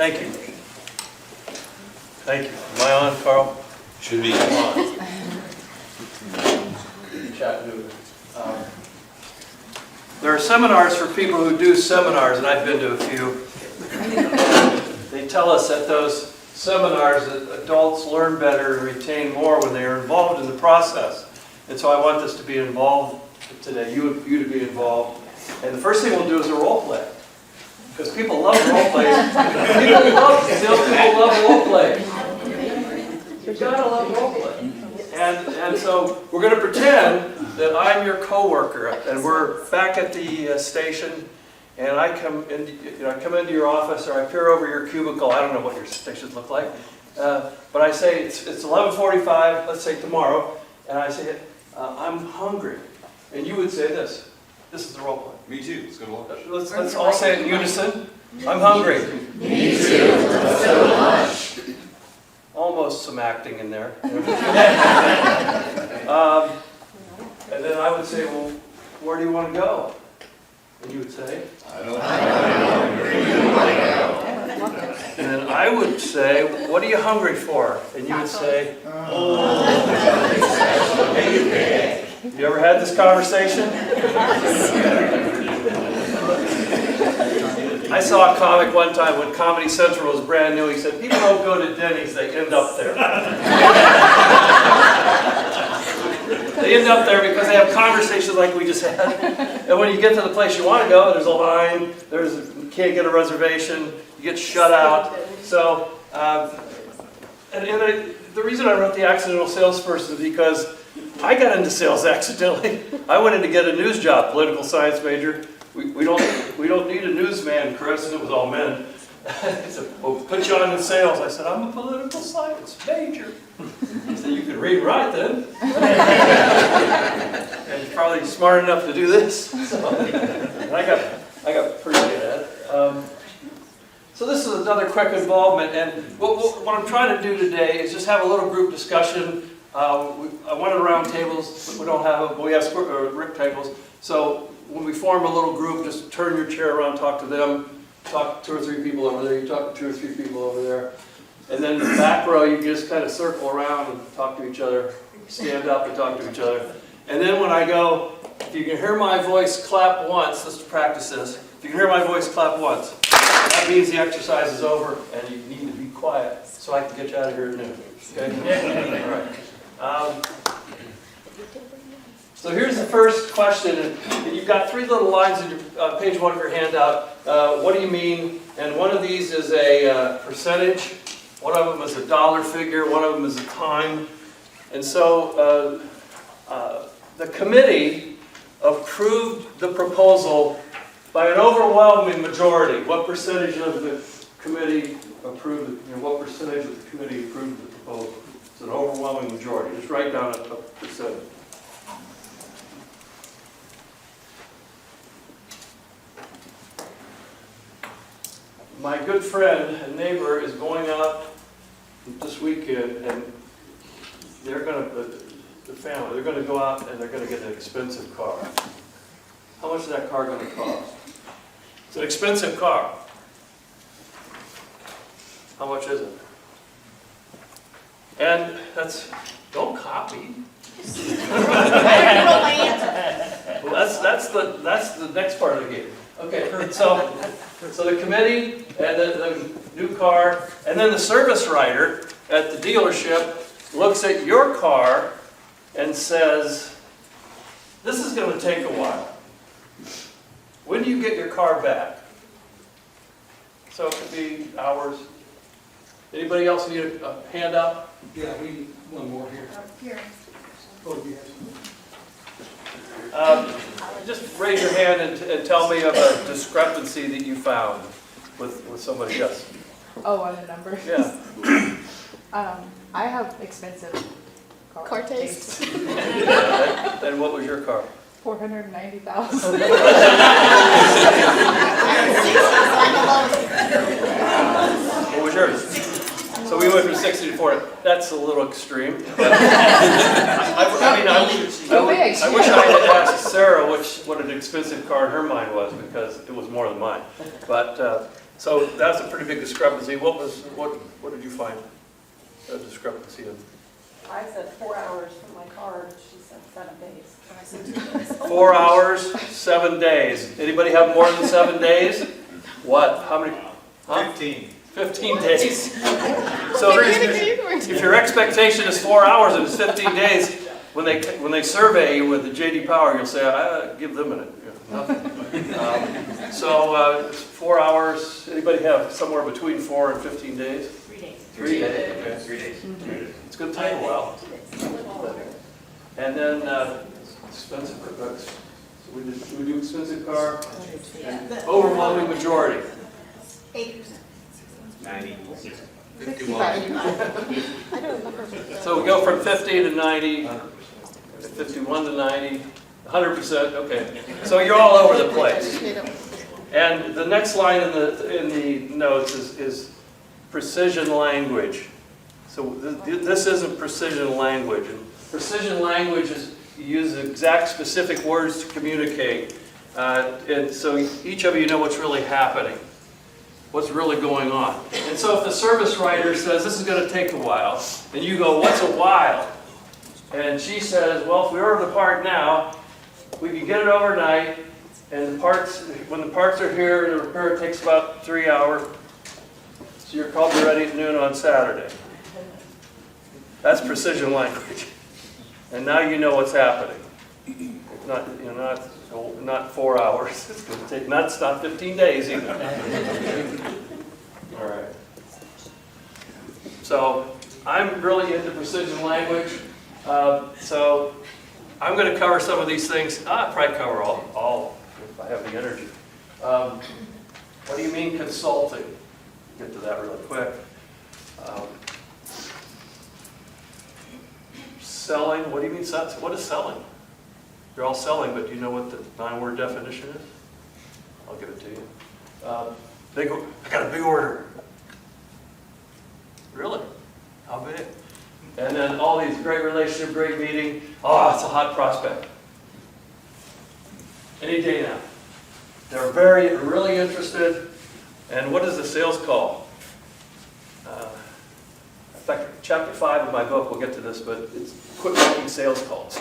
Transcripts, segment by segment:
Thank you. Thank you. Am I on, Carl? Should be. On. Chattanooga. There are seminars for people who do seminars, and I've been to a few. They tell us at those seminars that adults learn better and retain more when they are involved in the process. And so I want this to be involved today, you to be involved. And the first thing we'll do is a role play. Because people love role plays. Salespeople love role plays. You've got to love role play. And so we're going to pretend that I'm your coworker, and we're back at the station, and I come into your office, or I peer over your cubicle. I don't know what your stations look like, but I say it's 11:45. Let's say tomorrow, and I say I'm hungry, and you would say this. This is the role play. Me too. Let's go to lunch. Let's all say it in unison. I'm hungry. Me too. Let's go to lunch. Almost some acting in there. And then I would say, well, where do you want to go? And you would say, I don't know. Where do you want to go? And then I would say, what are you hungry for? And you would say, you ever had this conversation? I saw a comic one time when Comedy Central was brand new. He said, people don't go to Denny's, they end up there. They end up there because they have conversations like we just had. And when you get to the place you want to go, there's a line, you can't get a reservation, you get shut out. So, the reason I wrote The Accidental Salesperson is because I got into sales accidentally. I went in to get a news job, political science major. We don't need a newsman, Chris, and it was all men. He said, well, put you on in sales. I said, I'm a political science major. He said, you can read and write then. And you're probably smart enough to do this. So, and I got pretty good at it. So this is another quick involvement, and what I'm trying to do today is just have a little group discussion. I wanted round tables, but we don't have them, but we have brick tables. So when we form a little group, just turn your chair around, talk to them, talk to 2 or 3 people over there, you talk to 2 or 3 people over there. And then in the back row, you just kind of circle around and talk to each other, stand up and talk to each other. And then when I go, if you can hear my voice, clap once. Let's practice this. If you can hear my voice, clap once. That means the exercise is over and you need to be quiet so I can get you out of here at noon. Okay? All right. So here's the first question, and you've got 3 little lines in your page 1 of your handout. What do you mean? And one of these is a percentage. One of them is a dollar figure. One of them is a time. And so the committee approved the proposal by an overwhelming majority. What percentage of the committee approved it? What percentage of the committee approved the proposal? It's an overwhelming majority. Just write down a percentage. My good friend and neighbor is going out this weekend, and they're going to, the family, they're going to go out and they're going to get an expensive car. How much is that car going to cost? It's an expensive car. How much is it? And don't copy. Well, that's the next part of the game. Okay, so the committee and the new car, and then the service writer at the dealership looks at your car and says, this is going to take a while. When do you get your car back? So it could be hours. Anybody else need a handout? Yeah, we need one more here. Here. Oh, yes. Just raise your hand and tell me of a discrepancy that you found with somebody else. Oh, on the number? Yeah. I have expensive Car taste. And what was your car? 490,000. What was yours? So we went from 60 to 40. That's a little extreme. I wish I had asked Sarah what an expensive car in her mind was, because it was more than mine. But So that's a pretty big discrepancy. What did you find a discrepancy in? I said 4 hours for my card, she said 7 days. And I said 2 days. 4 hours, 7 days. Anybody have more than 7 days? What? How many? Huh? 15. 15 days. So if your expectation is 4 hours and it's 15 days, when they survey you with the JD Power, you'll say, give them a minute. Nothing. So 4 hours. Anybody have somewhere between 4 and 15 days? 3 days. 3 days. Okay. 3 days. It's a good time. Wow. And then expensive cooks. So we do expensive car. Overwhelming majority. 8%. 90. 65. So we go from 50 to 90, 51 to 90, 100%. Okay. So you're all over the place. And the next line in the notes is precision language. So this isn't precision language. And precision language is you use exact specific words to communicate. And so each of you know what's really happening, what's really going on. And so if the service writer says this is going to take a while, and you go, what's a while? And she says, well, if we order the part now, we can get it overnight, and when the parts are here, the repair takes about 3 hours. So your car will be ready at noon on Saturday. That's precision language. And now you know what's happening. It's not 4 hours. It's going to take not 15 days either. All right. So I'm really into precision language. So I'm going to cover some of these things. I'll probably cover all if I have the energy. What do you mean consulting? Get to that really quick. Selling. What do you mean? What is selling? You're all selling, but do you know what the 9-word definition is? I'll give it to you. I got a big order. Really? How big? And then all these great relationship, great meeting. Oh, it's a hot prospect. Any day now. They're really interested. And what is the sales call? In fact, chapter 5 of my book, we'll get to this, but it's quit making sales calls.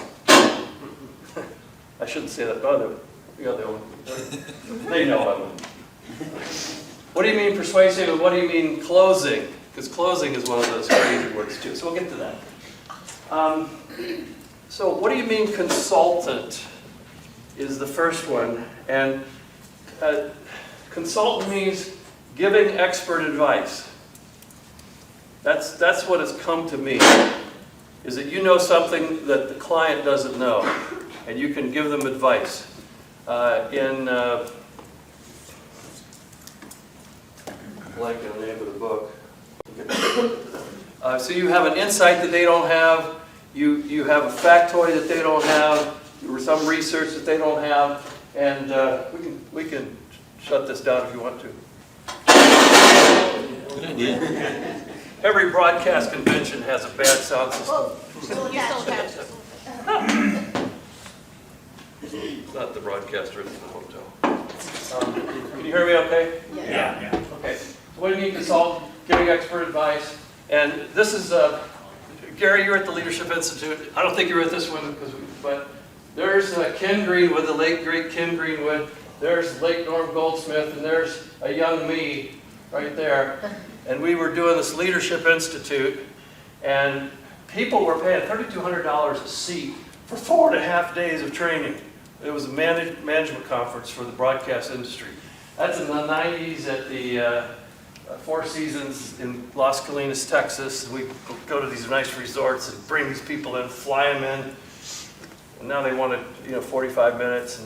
I shouldn't say that, but the other one. They know of it. What do you mean persuasive and what do you mean closing? Because closing is one of those crazy words too. So we'll get to that. So what do you mean consultant is the first one. And consultant means giving expert advice. That's what has come to me, is that you know something that the client doesn't know, and you can give them advice. Blank on the name of the book. So you have an insight that they don't have, you have a factoid that they don't have, or some research that they don't have, and we can shut this down if you want to. Good idea. Every broadcast convention has a bad sound system. It's not the broadcaster, it's the hotel. Can you hear me okay? Yeah. Okay. So what do you mean consult, giving expert advice? And this is, Gary, you're at the Leadership Institute. I don't think you were at this one, but there's Ken Greenwood, the late great Ken Greenwood. There's late Norm Goldsmith, and there's a young me right there. And we were doing this Leadership Institute, and people were paying $3,200 a seat for 4.5 days of training. It was a management conference for the broadcast industry. That's in the 90s at the Four Seasons in Las Colinas, Texas. We go to these nice resorts and bring these people in, fly them in. And now they wanted, 45 minutes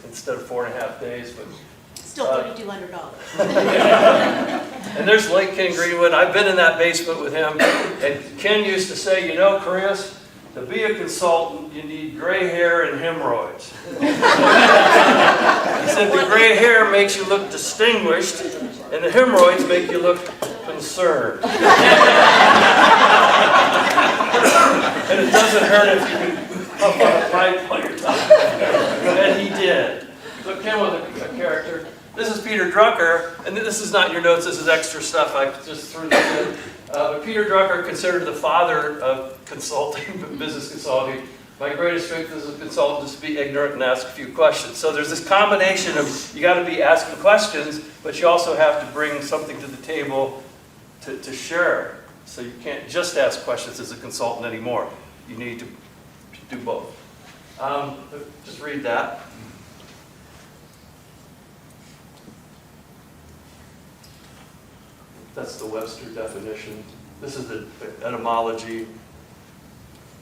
instead of 4.5 days. But Still $3,200. and there's Lake Ken Greenwood. I've been in that basement with him. And Ken used to say, Chris, to be a consultant, you need gray hair and hemorrhoids. He said the gray hair makes you look distinguished, and the hemorrhoids make you look concerned. And it doesn't hurt if you can puff on a pipe while you're talking. And he did. So Ken was a character. this is Peter Drucker, and this is not in your notes, this is extra stuff, I just threw this in. But Peter Drucker, considered the father of consulting, business consulting. My greatest strength as a consultant is to be ignorant and ask a few questions. So there's this combination of, you got to be asking questions, but you also have to bring something to the table to share. So you can't just ask questions as a consultant anymore. You need to do both. Just read that. That's the Webster definition. This is the etymology.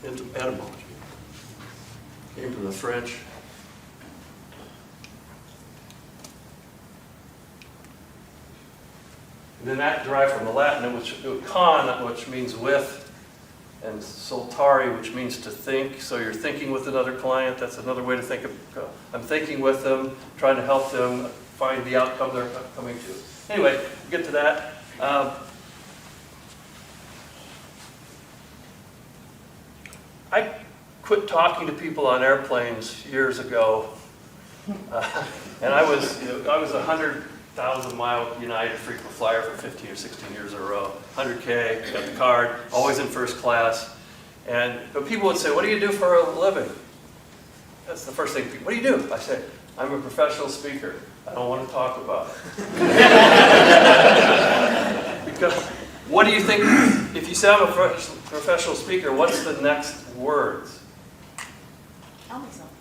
Etymology. Came from the French. And then that derived from the Latin, which con, which means with, and soltare, which means to think. So you're thinking with another client. That's another way to think of. I'm thinking with them, trying to help them find the outcome they're coming to. Anyway, we'll get to that. I quit talking to people on airplanes years ago, and I was a 100,000 mile United frequent flyer for 15 or 16 years in a row. 100K, got the card, always in first class. But people would say, "What do you do for a living?" That's the first thing. "What do you do?" I say, "I'm a professional speaker. I don't want to talk about it." Because what do you think, if you say I'm a professional speaker, what's the next words? Tell me something.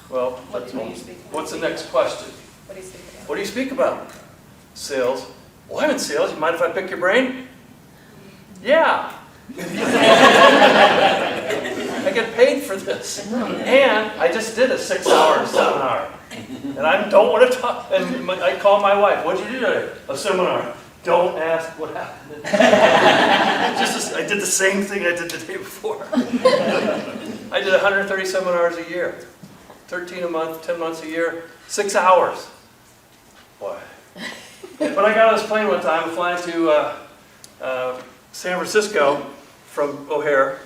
Well, What do you speak about? what's the next question? What do you speak about? What do you speak about? Sales. "Well, I'm in sales. You mind if I pick your brain?" "Yeah." I get paid for this. And I just did a 6-hour seminar. And I don't want to talk. And I call my wife. "What'd you do today?" "A seminar." "Don't ask what happened." I did the same thing I did the day before. I did 130 seminars a year. 13 a month, 10 months a year, 6 hours. Boy. But I got on this plane one time, flying to San Francisco from O'Hare.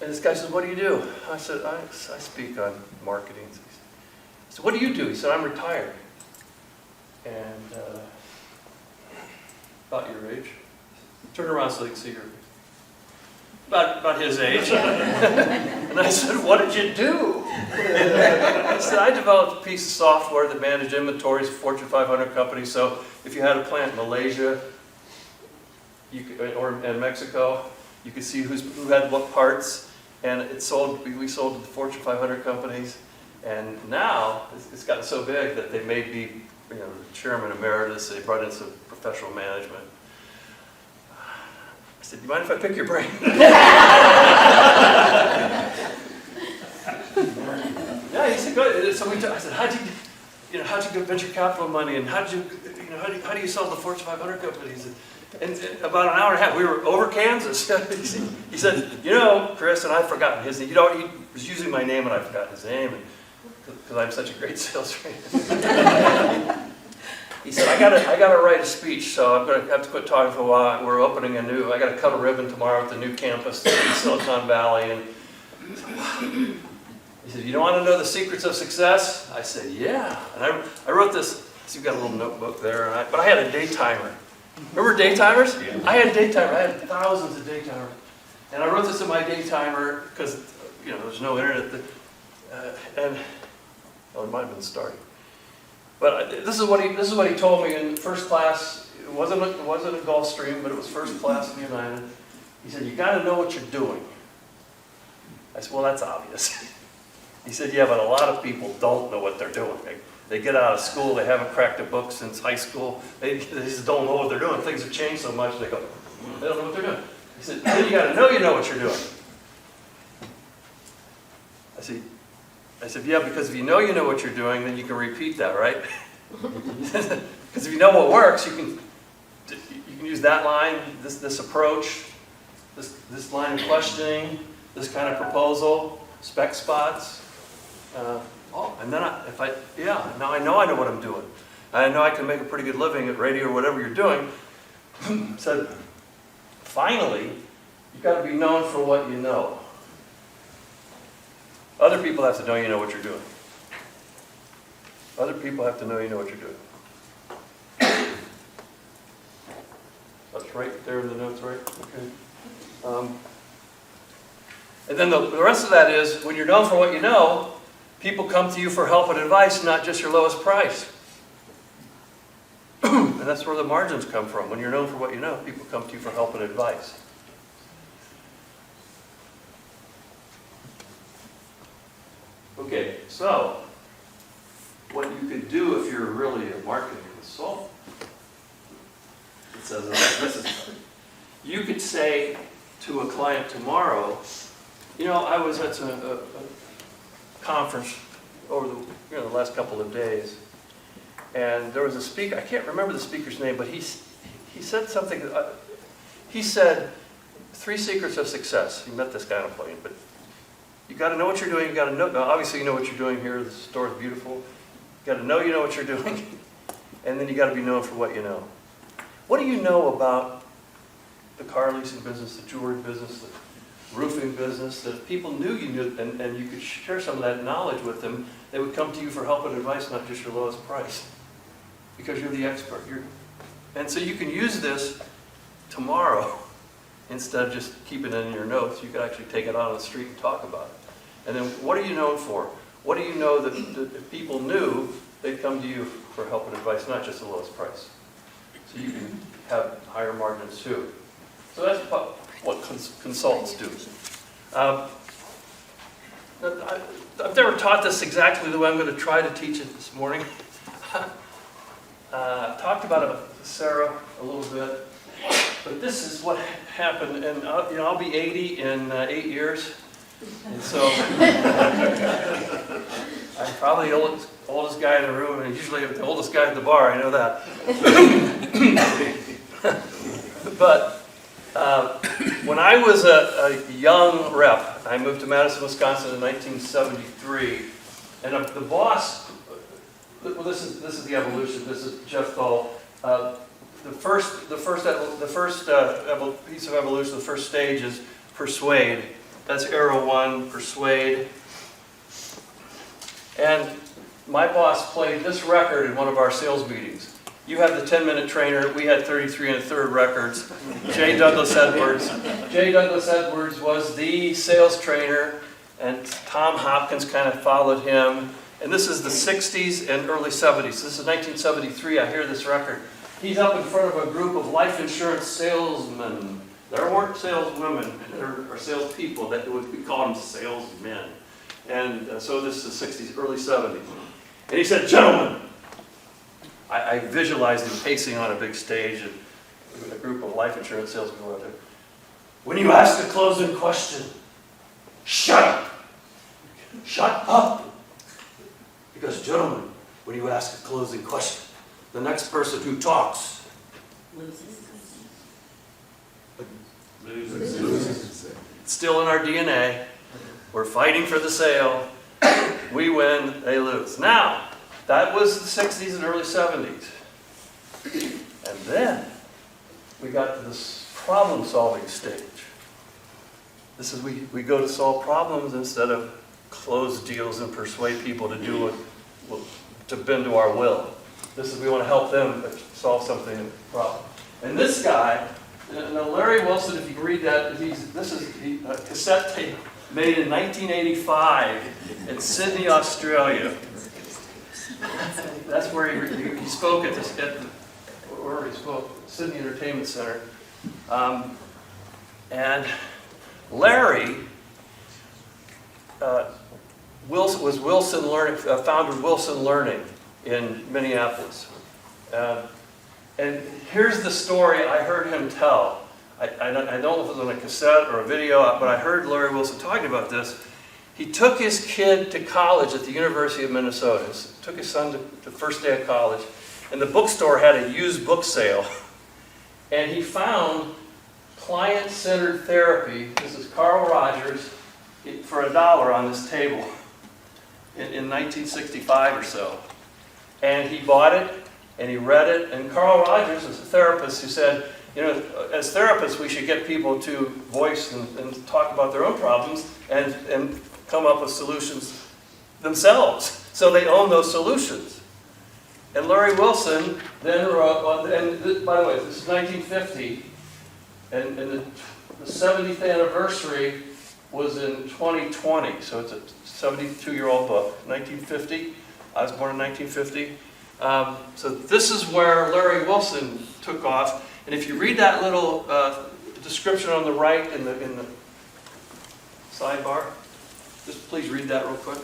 And this guy says, "What do you do?" I said, I speak on marketing. He said, "What do you do?" He said, "I'm retired." And about your age. Turn around so they can see your, about his age. And I said, "What did you do?" He said, "I developed a piece of software that managed inventories for Fortune 500 companies. So if you had a plant in Malaysia or in Mexico, you could see who had what parts. And we sold to the Fortune 500 companies. And now it's gotten so big that they may be, the chairman emeritus. They brought in some professional management." I said, "Do you mind if I pick your brain?" Yeah, he said, "Go ahead." So I said, "How'd you get venture capital money, and how do you sell the Fortune 500 companies?" And about an hour and a half, we were over Kansas. He said, "Chris," and I've forgotten his name. He was using my name, and I've forgotten his name, because I'm such a great sales trainer. He said, I gotta write a speech, so I'm gonna have to quit talking for a while. We're opening I gotta cut a ribbon tomorrow at the new campus in Silicon Valley." And he said, "You don't want to know the secrets of success?" I said, "Yeah." And I wrote this. So you've got a little notebook there, but I had a day timer. Remember day timers? Yeah. I had a day timer. I had thousands of day timers. And I wrote this in my day timer because, there's no internet. It might have been starting. But this is what he told me in first class. It wasn't a Gulfstream, but it was first class in United. He said, "You got to know what you're doing." I said, "Well, that's obvious." He said, "Yeah, but a lot of people don't know what they're doing. They get out of school, they haven't cracked a book since high school. They just don't know what they're doing. Things have changed so much, they don't know what they're doing." He said, "Then you got to know what you're doing." I said, "Yeah, because if you know what you're doing, then you can repeat that, right?" Because if you know what works, you can use that line, this approach, this line of questioning, this kind of proposal, spec spots. And then now I know what I'm doing. I know I can make a pretty good living at radio or whatever you're doing. So finally, you've got to be known for what you know. Other people have to know what you're doing. Other people have to know you know what you're doing. That's right there in the notes, right? Okay. And then the rest of that is, when you're known for what you know, people come to you for help and advice, not just your lowest price. And that's where the margins come from. When you're known for what you know, people come to you for help and advice. Okay, so what you could do if you're really a marketing consultant, it says this is, you could say to a client tomorrow, you know, I was at a conference over the last couple of days, and there was a speaker, I can't remember the speaker's name, but he said something, he said, 3 secrets of success. He met this guy on a plane, but you got to know what you're doing, you got to know, now obviously you know what you're doing here, the store is beautiful, you got to know you know what you're doing, and then you got to be known for what you know. What do you know about the car leasing business, the jewelry business, the roofing business, that if people knew you knew, and you could share some of that knowledge with them, they would come to you for help and advice, not just your lowest price, because you're the expert. And so you can use this tomorrow instead of just keeping it in your notes. You could actually take it out on the street and talk about it. And then what are you known for? What do you know that if people knew, they'd come to you for help and advice, not just the lowest price? So you can have higher margins too. So that's what consultants do. I've never taught this exactly the way I'm going to try to teach it this morning. I've talked about it with Sarah a little bit, but this is what happened, and I'll be 80 in 8 years, and so I'm probably the oldest guy in the room, and usually the oldest guy at the bar, I know that. But when I was a young rep, I moved to Madison, Wisconsin in 1973, and the boss, well, this is the evolution. This is Jeff Thal. The first piece of evolution, the first stage is persuade. That's arrow 1, persuade. And my boss played this record in one of our sales meetings. You have the 10-minute trainer. We had 33 1/3 records. J. Douglas Edwards. J. Douglas Edwards was the sales trainer, and Tom Hopkins kind of followed him. And this is the 60s and early 70s. This is 1973. I hear this record. He's up in front of a group of life insurance salesmen. There weren't saleswomen. There are salespeople. We call them salesmen. And so this is the 60s, early 70s. And he said, "Gentlemen," I visualized him pacing on a big stage and a group of life insurance salespeople out there. "When you ask a closing question, shut up. Shut up. Because, gentlemen, when you ask a closing question, the next person who talks loses. It's still in our DNA. We're fighting for the sale. We win, they lose." Now, that was the 60s and early 70s. And then we got to this problem-solving stage. This is we go to solve problems instead of close deals and persuade people to do to bend to our will. This is we want to help them solve something problem. And this guy, now Larry Wilson, if you can read that, this is a cassette tape made in 1985 in Sydney, Australia. That's where he spoke at where he spoke, Sydney Entertainment Center. And Larry was Wilson Learning, founded Wilson Learning in Minneapolis. And here's the story I heard him tell. I don't know if it was on a cassette or a video, but I heard Larry Wilson talking about this. He took his kid to college at the University of Minnesota. Took his son to the first day of college, and the bookstore had a used book sale. And he found client-centered therapy. This is Carl Rogers for $1 on this table in 1965 or so. And he bought it, and he read it. And Carl Rogers was a therapist who said, you know, as therapists, we should get people to voice and talk about their own problems and come up with solutions themselves, so they own those solutions. And Larry Wilson then wrote, by the way, this is 1950, and the 70th anniversary was in 2020, so it's a 72-year-old book, 1950. I was born in 1950. So this is where Larry Wilson took off. And if you read that little description on the right in the sidebar, just please read that real quick.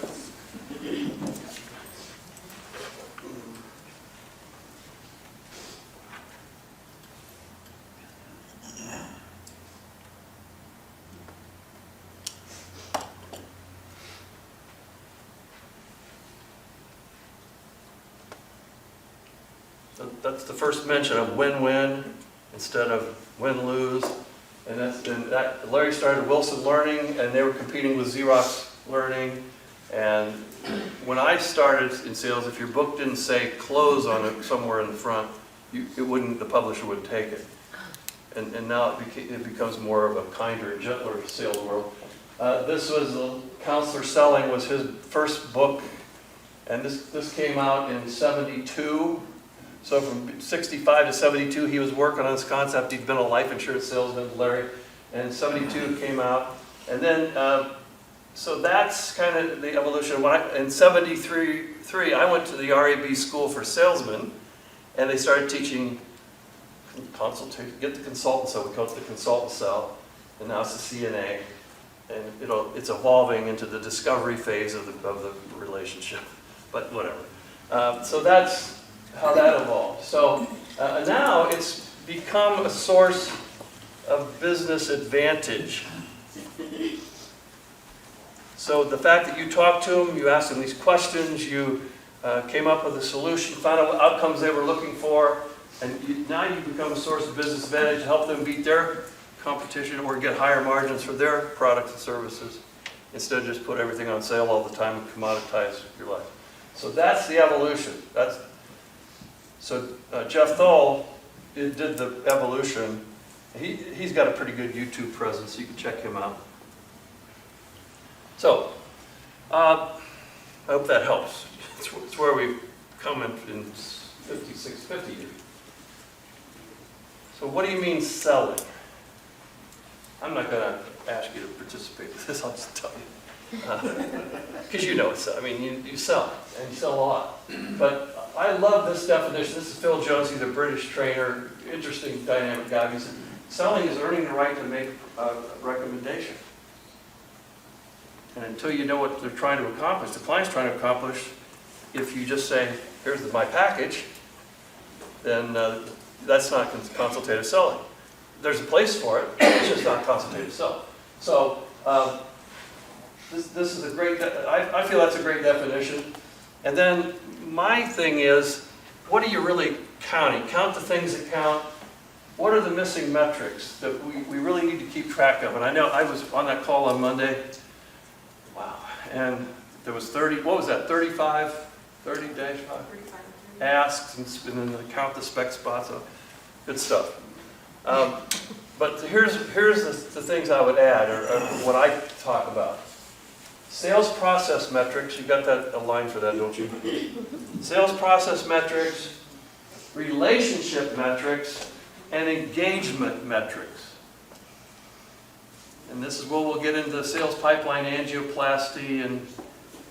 That's the first mention of win-win instead of win-lose. And that Larry started Wilson Learning, and they were competing with Xerox Learning. And when I started in sales, if your book didn't say close on it somewhere in the front, the publisher wouldn't take it. And now it becomes more of a kinder, gentler sales world. This was Counselor Selling was his first book, and this came out in '72. So from 65 to 72, he was working on this concept. He'd been a life insurance salesman, Larry, and 72 came out. And then, so that's kind of the evolution. In 73, I went to the RAB School for Salesmen, and they started teaching consultation, get the consultant cell. We call it the consultant cell, and now it's the CNA. And it's evolving into the discovery phase of the relationship, but whatever. So that's how that evolved. So now it's become a source of business advantage. So the fact that you talked to them, you asked them these questions, you came up with a solution, found out what outcomes they were looking for, and now you become a source of business advantage to help them beat their competition or get higher margins for their products and services instead of just put everything on sale all the time and commoditize your life. So that's the evolution. So Jeff Thull did the evolution. He's got a pretty good YouTube presence. You can check him out. So I hope that helps. It's where we've come in 50 years. So what do you mean selling? I'm not going to ask you to participate in this. I'll just tell you. Because you know it's, I mean, you sell, and you sell a lot. But I love this definition. This is Phil Jones. He's a British trainer, interesting, dynamic guy. He said, selling is earning the right to make a recommendation. And until you know what they're trying to accomplish, the client's trying to accomplish, if you just say, here's my package, then that's not consultative selling. There's a place for it, it's just not consultative selling. So this is a great, I feel that's a great definition. And then my thing is, what are you really counting? Count the things that count. What are the missing metrics that we really need to keep track of? And I know I was on that call on Monday. Wow. And there was 30 days, 35 asks, and then count the spec spots. So good stuff. But here's the things I would add, or what I talk about. Sales process metrics, you got that a line for that, don't you? Sales process metrics, relationship metrics, and engagement metrics. And this is where we'll get into sales pipeline angioplasty and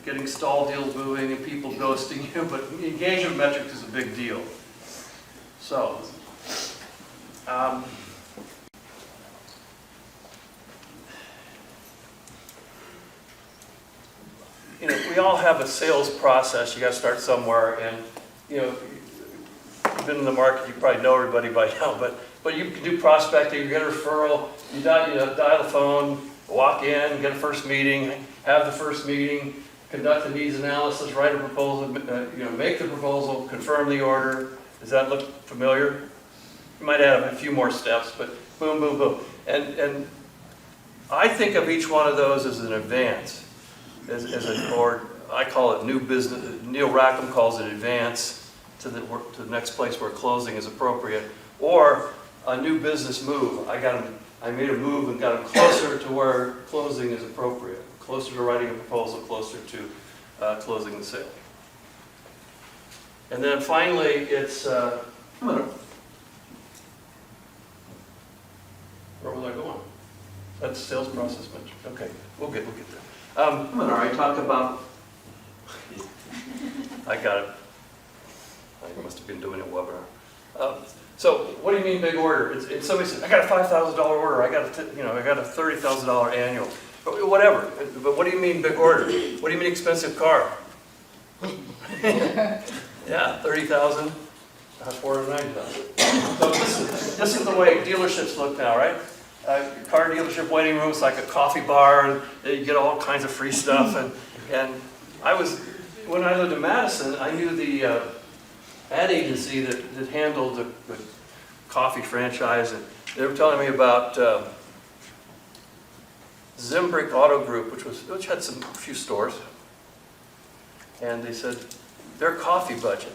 getting stall deals moving and people ghosting you, but engagement metrics is a big deal. So, you know, we all have a sales process. You got to start somewhere, and you know, you've been in the market. You probably know everybody by now, but you can do prospecting. You get a referral. You dial the phone, walk in, get a first meeting, have the first meeting, conduct a needs analysis, write a proposal, make the proposal, confirm the order. Does that look familiar? You might add a few more steps, but boom, boom, boom. And I think of each one of those as an advance. Or I call it new business. Neil Rackham calls it advance to the next place where closing is appropriate, or a new business move. I made a move and got them closer to where closing is appropriate, closer to writing a proposal, closer to closing the sale. And then finally, it's, where was I going? That's sales process management. Okay, we'll get there. Seminar, I talk about, I got it. I must have been doing a webinar. So, what do you mean big order? It's somebody said, I got a $5,000 order. I got a $30,000 annual. But whatever. But what do you mean big order? What do you mean expensive car? Yeah, 30,000. That's 490,000. So this is the way dealerships look now, right? Car dealership waiting room is like a coffee bar, and you get all kinds of free stuff. And when I lived in Madison, I knew the ad agency that handled the coffee franchise, and they were telling me about Zimbrick Auto Group, which had a few stores, and they said their coffee budget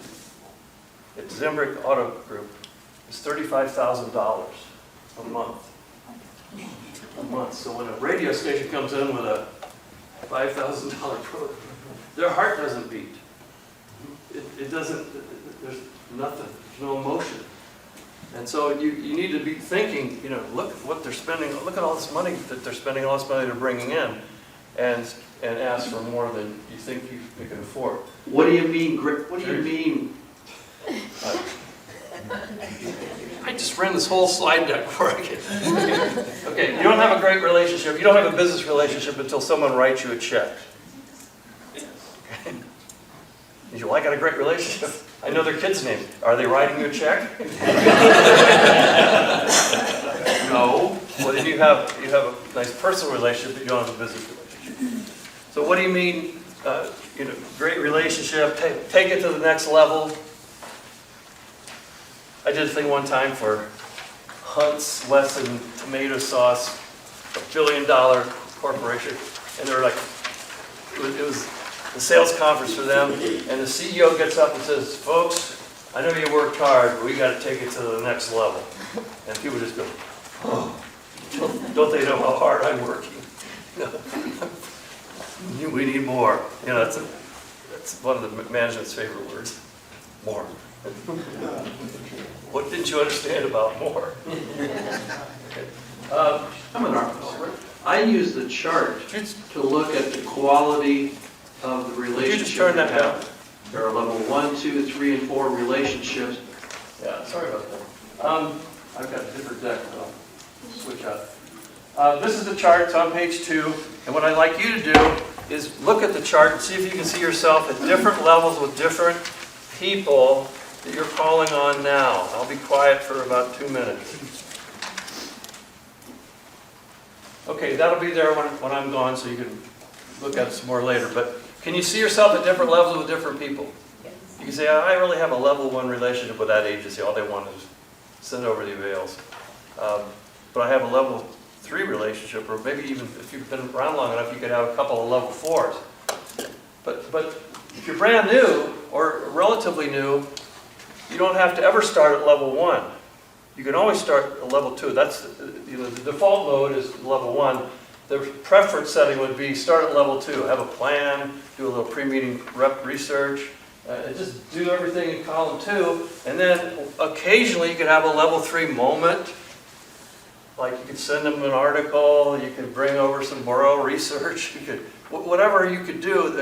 at Zimbrick Auto Group is $35,000 a month. So when a radio station comes in with a $5,000 product, their heart doesn't beat. It doesn't. There's nothing. There's no emotion. And so you need to be thinking, look at what they're spending, look at all this money that they're spending, all this money they're bringing in, and ask for more than you think you can afford. what do you mean, what do you mean? I just ran this whole slide deck before I get. Okay, you don't have a great relationship, you don't have a business relationship until someone writes you a check. Okay. You say, well, I got a great relationship. I know their kid's name. Are they writing you a check? No. Well, then you have a nice personal relationship, but you don't have a business relationship. So what do you mean, great relationship, take it to the next level? I did a thing one time for Hunt's Wesson Tomato Sauce, $1 billion corporation, and they were like, it was the sales conference for them, and the CEO gets up and says, folks, I know you worked hard, but we got to take it to the next level. And people just go, oh, don't they know how hard I'm working? We need more. That's one of the management's favorite words, more. What didn't you understand about more? Seminar, I use the chart to look at the quality of the relationship. Could you just turn that down? There are level 1, 2, 3, and 4 relationships. Yeah, sorry about that. I've got a different deck, so I'll switch out. This is the chart. It's on page 2. And what I'd like you to do is look at the chart and see if you can see yourself at different levels with different people that you're calling on now. I'll be quiet for about 2 minutes. Okay, that'll be there when I'm gone, so you can look at it some more later. But can you see yourself at different levels with different people? Yes. You can say, I really have a level 1 relationship with that agency. All they want is send over the avails. But I have a level 3 relationship, or maybe even if you've been around long enough, you could have a couple of level 4s. But if you're brand new or relatively new, you don't have to ever start at level 1. You can always start at level 2. That's the default mode is level 1. The preference setting would be start at level 2. Have a plan, do a little pre-meeting rep research, and just do everything in column 2. And then occasionally you could have a level 3 moment. Like you could send them an article, you could bring over some borrow research, you could whatever you could do.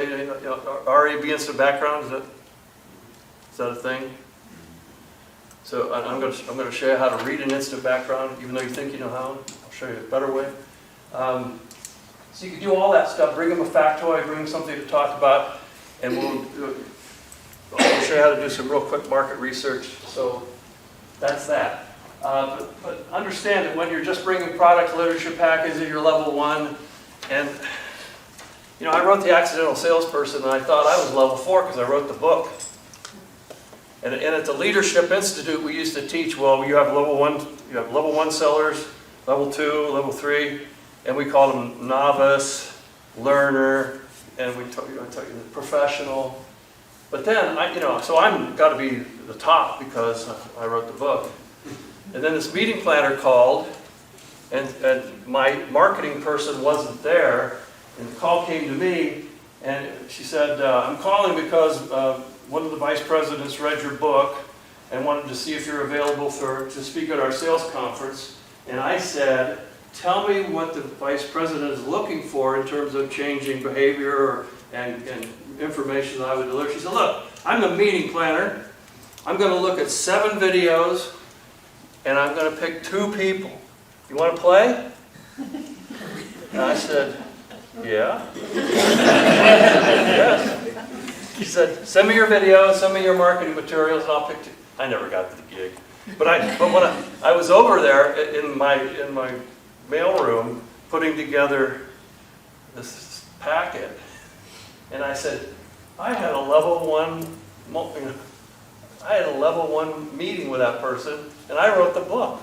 RAB instant background, is that a thing? So I'm going to show you how to read an instant background, even though you think you know how. I'll show you a better way. So you can do all that stuff. Bring them a factoid, bring them something to talk about, and I'll show you how to do some real quick market research. So that's that. But understand that when you're just bringing product literature packages, you're level 1, and I wrote The Accidental Salesperson, and I thought I was level 4 because I wrote the book. And at the Leadership Institute, we used to teach, well, you have level 1 sellers, level 2, level 3, and we call them novice, learner, and we taught you professional. But then, so I'm got to be the top because I wrote the book. And then this meeting planner called, and my marketing person wasn't there, and the call came to me, and she said, I'm calling because one of the vice presidents read your book and wanted to see if you're available to speak at our sales conference. And I said, tell me what the vice president is looking for in terms of changing behavior and information that I would deliver. She said, look, I'm the meeting planner. I'm going to look at 7 videos and I'm going to pick 2 people. You want to play? And I said, yeah. Yes. She said, send me your videos, send me your marketing materials, and I'll pick 2. I never got the gig. But when I was over there in my mailroom putting together this packet, and I said, I had a level 1 meeting with that person, and I wrote the book.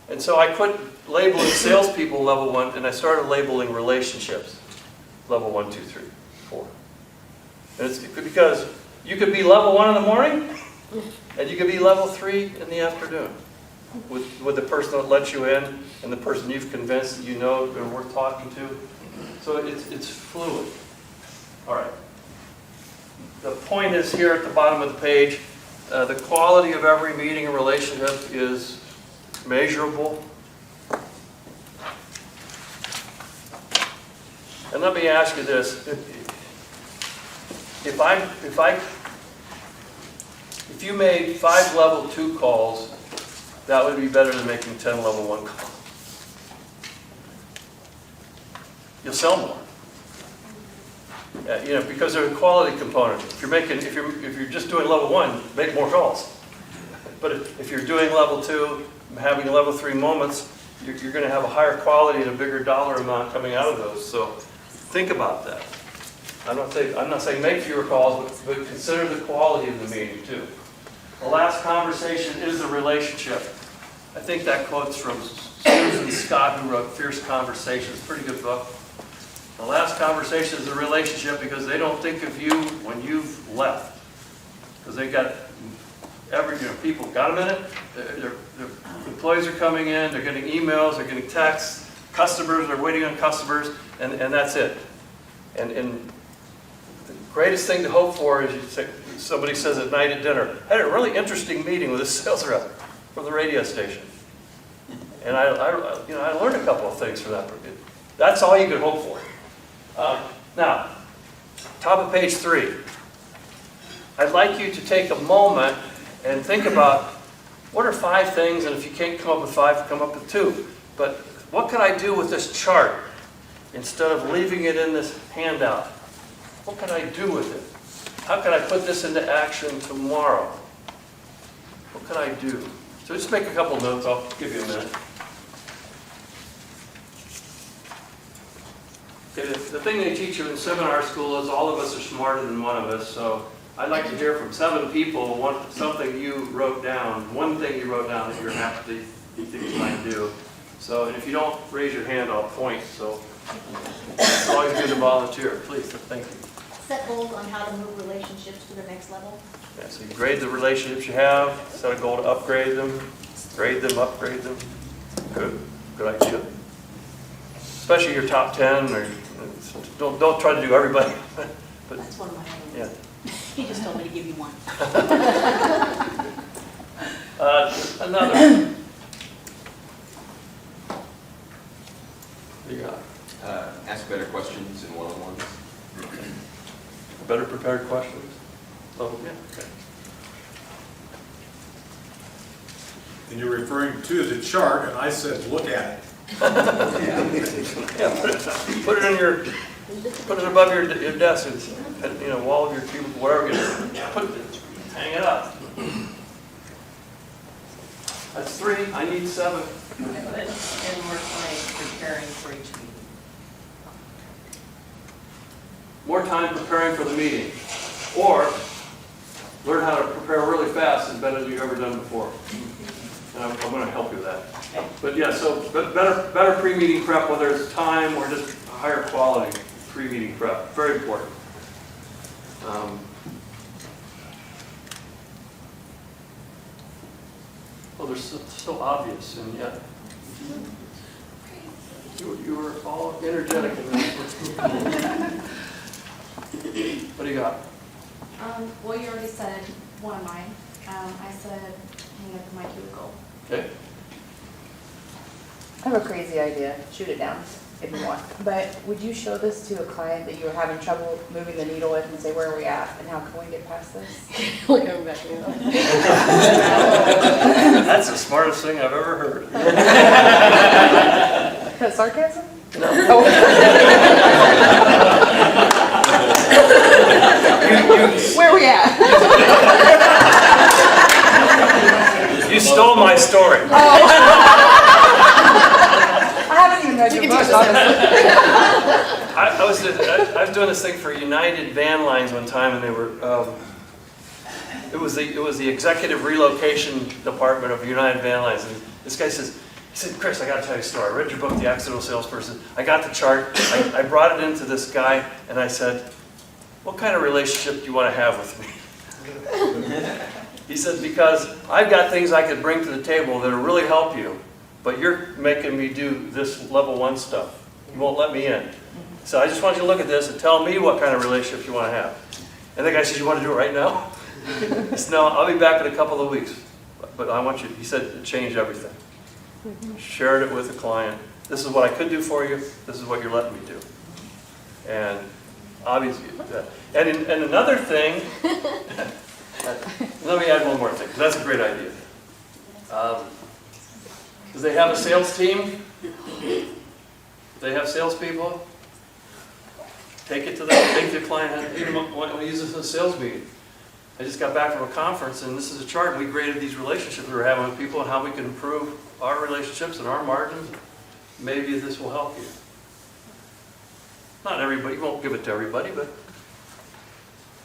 And so I quit labeling salespeople level 1, and I started labeling relationships level 1, 2, 3, 4. And it's because you could be level 1 in the morning, and you could be level 3 in the afternoon with the person that let you in and the person you've convinced that you know they're worth talking to. So it's fluid. All right. The point is here at the bottom of the page, the quality of every meeting and relationship is measurable. And let me ask you this. If you made 5 level 2 calls, that would be better than making 10 level 1 calls. You'll sell more. Because there's a quality component. If you're just doing level 1, make more calls. But if you're doing level 2, having level 3 moments, you're going to have a higher quality and a bigger dollar amount coming out of those. So think about that. I'm not saying make fewer calls, but consider the quality of the meeting too. The last conversation is the relationship. I think that quote's from Susan Scott, who wrote Fierce Conversations. Pretty good book. The last conversation is the relationship because they don't think of you when you've left. Because they got people got a minute. Their employees are coming in. They're getting emails. They're getting texts. Customers are waiting on customers, and that's it. And the greatest thing to hope for is somebody says at night at dinner, I had a really interesting meeting with a sales rep from the radio station. And I learned a couple of things from that. That's all you could hope for. Now, top of page 3. I'd like you to take a moment and think about what are 5 things, and if you can't come up with 5, come up with 2. But what can I do with this chart instead of leaving it in this handout? What can I do with it? How can I put this into action tomorrow? What can I do? So just make a couple notes. I'll give you a minute. Okay, the thing they teach you in seminar school is all of us are smarter than one of us. So I'd like to hear from 7 people something you wrote down, one thing you wrote down that you're happy you think you might do. So and if you don't raise your hand, I'll point. So it's always good to volunteer. Please, thank you. Set goals on how to move relationships to the next level. Yeah, so you grade the relationships you have, set a goal to upgrade them, grade them, upgrade them. Good idea. Especially your top 10, or don't try to do everybody. But That's one of my own. yeah. He just told me to give you one. Another. What do you got? Ask better questions in one-on-ones. Better prepared questions? Oh, yeah, okay. And you're referring to the chart, and I said, look at it. Yeah, put it above your desk, and, wall of your cubicle, whatever. Hang it up. That's 3. I need 7. And more time preparing for each meeting. More time preparing for the meeting, or learn how to prepare really fast and better than you've ever done before. And I'm going to help you with that. But yeah, so better pre-meeting prep, whether it's time or just higher quality pre-meeting prep. Very important. Well, they're so obvious, and yet you were all energetic in that. What do you got? Well, you already said one of mine. I said hang up my cubicle. Okay. I have a crazy idea. Shoot it down if you want. But would you show this to a client that you were having trouble moving the needle with and say, where are we at and how can we get past this? Look at him back now. That's the smartest thing I've ever heard. Is that sarcasm? No. Where are we at? You stole my story. I haven't even read your book, honestly. I was doing this thing for United Van Lines one time, and they were. It was the executive relocation department of United Van Lines, and this guy says, he said, Chris, I got to tell you a story. I read your book, The Accidental Salesperson. I got the chart. I brought it into this guy, and I said, what kind of relationship do you want to have with me? He said, because I've got things I could bring to the table that will really help you, but you're making me do this level 1 stuff. You won't let me in. So I just want you to look at this and tell me what kind of relationship you want to have. And the guy says, you want to do it right now? He said, no, I'll be back in a couple of weeks. But I want you, he said, it changed everything. Shared it with the client. This is what I could do for you. This is what you're letting me do. And obviously, and another thing, let me add one more thing, 'cause that's a great idea. Does they have a sales team? They have salespeople? Take it to them, take the client, hey, why don't we use this in a sales meeting? I just got back from a conference, and this is a chart, and we graded these relationships we were having with people and how we can improve our relationships and our margins. Maybe this will help you. Not everybody, you won't give it to everybody, but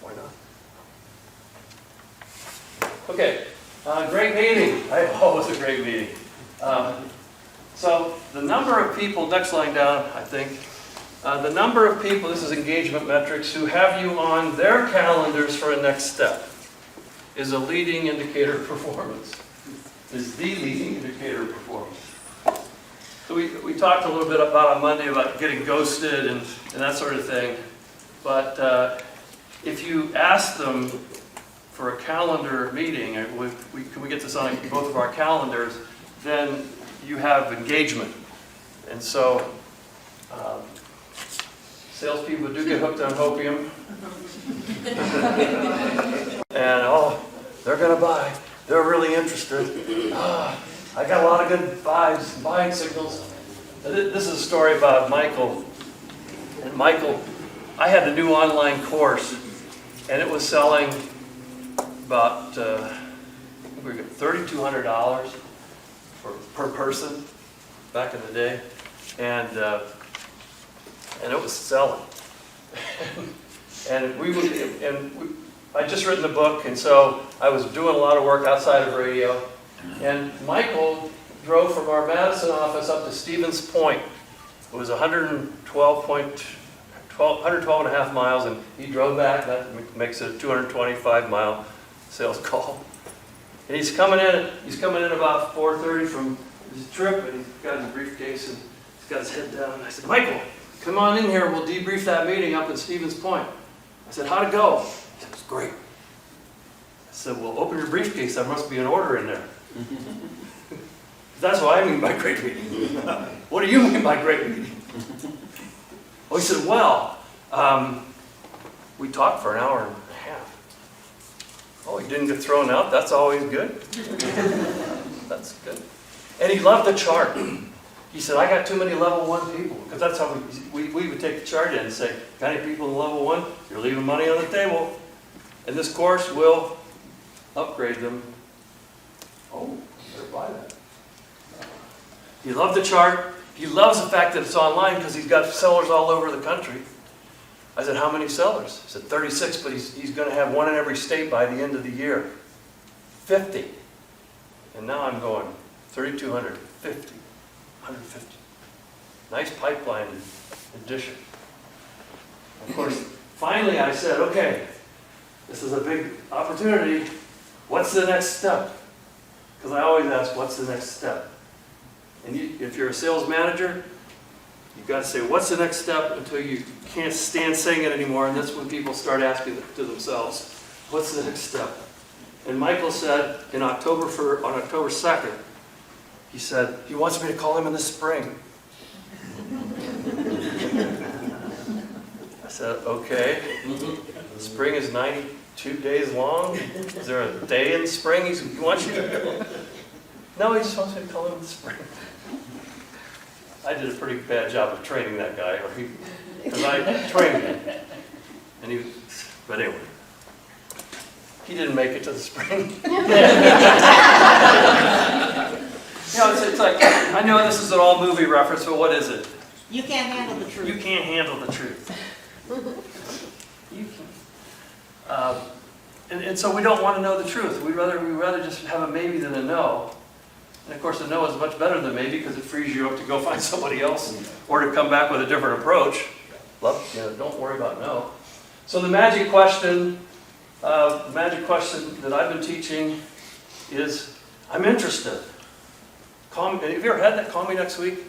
why not? Okay, great meeting. Oh, it was a great meeting. So the number of people, next line down, I think, the number of people, this is engagement metrics, who have you on their calendars for a next step is a leading indicator of performance. Is the leading indicator of performance. So we talked a little bit about on Monday about getting ghosted and that sort of thing. But if you ask them for a calendar meeting, can we get this on both of our calendars, then you have engagement. And so salespeople do get hooked on hopium. And oh, they're going to buy. They're really interested. I got a lot of good vibes, buying signals. This is a story about Michael. And Michael, I had a new online course, and it was selling about $3,200 per person back in the day, and it was selling. And I'd just written the book, and so I was doing a lot of work outside of radio. And Michael drove from our Madison office up to Stevens Point. It was 112 and a half miles, and he drove back. That makes it a 225-mile sales call. And he's coming in about 4:30 from his trip, and he's got his briefcase, and he's got his head down. And I said, Michael, come on in here. We'll debrief that meeting up in Stevens Point. I said, how'd it go? He said, it was great. I said, well, open your briefcase. There must be an order in there. That's what I mean by great meeting. What do you mean by great meeting? Well, he said, well, we talked for an hour and a half. Oh, he didn't get thrown out? That's always good. That's good. And he loved the chart. He said, I got too many level 1 people. Because that's how we would take the chart in and say, got any people in level 1? You're leaving money on the table. And this course will upgrade them. Oh, better buy that. He loved the chart. He loves the fact that it's online because he's got sellers all over the country. I said, how many sellers? He said, 36, but he's going to have one in every state by the end of the year. 50. And now I'm going 3,200, 50, 150. Nice pipeline addition. Of course, finally I said, okay, this is a big opportunity. What's the next step? Because I always ask, what's the next step? And if you're a sales manager, you've got to say, what's the next step until you can't stand saying it anymore, and that's when people start asking it to themselves. What's the next step? And Michael said on October 2nd, he said, he wants me to call him in the spring. I said, okay. Spring is 92 days long. Is there a day in spring he wants you to? No, he just wants me to call him in the spring. I did a pretty bad job of training that guy, because I trained him. And but anyway, he didn't make it to the spring. It's like, I know this is an all movie reference, but what is it? You can't handle the truth. You can't handle the truth. You can't. And so we don't want to know the truth. We'd rather just have a maybe than a no. And of course, a no is much better than maybe because it frees you up to go find somebody else or to come back with a different approach. Don't worry about no. So the magic question that I've been teaching is, I'm interested. Call me. Have you ever had that? Call me next week.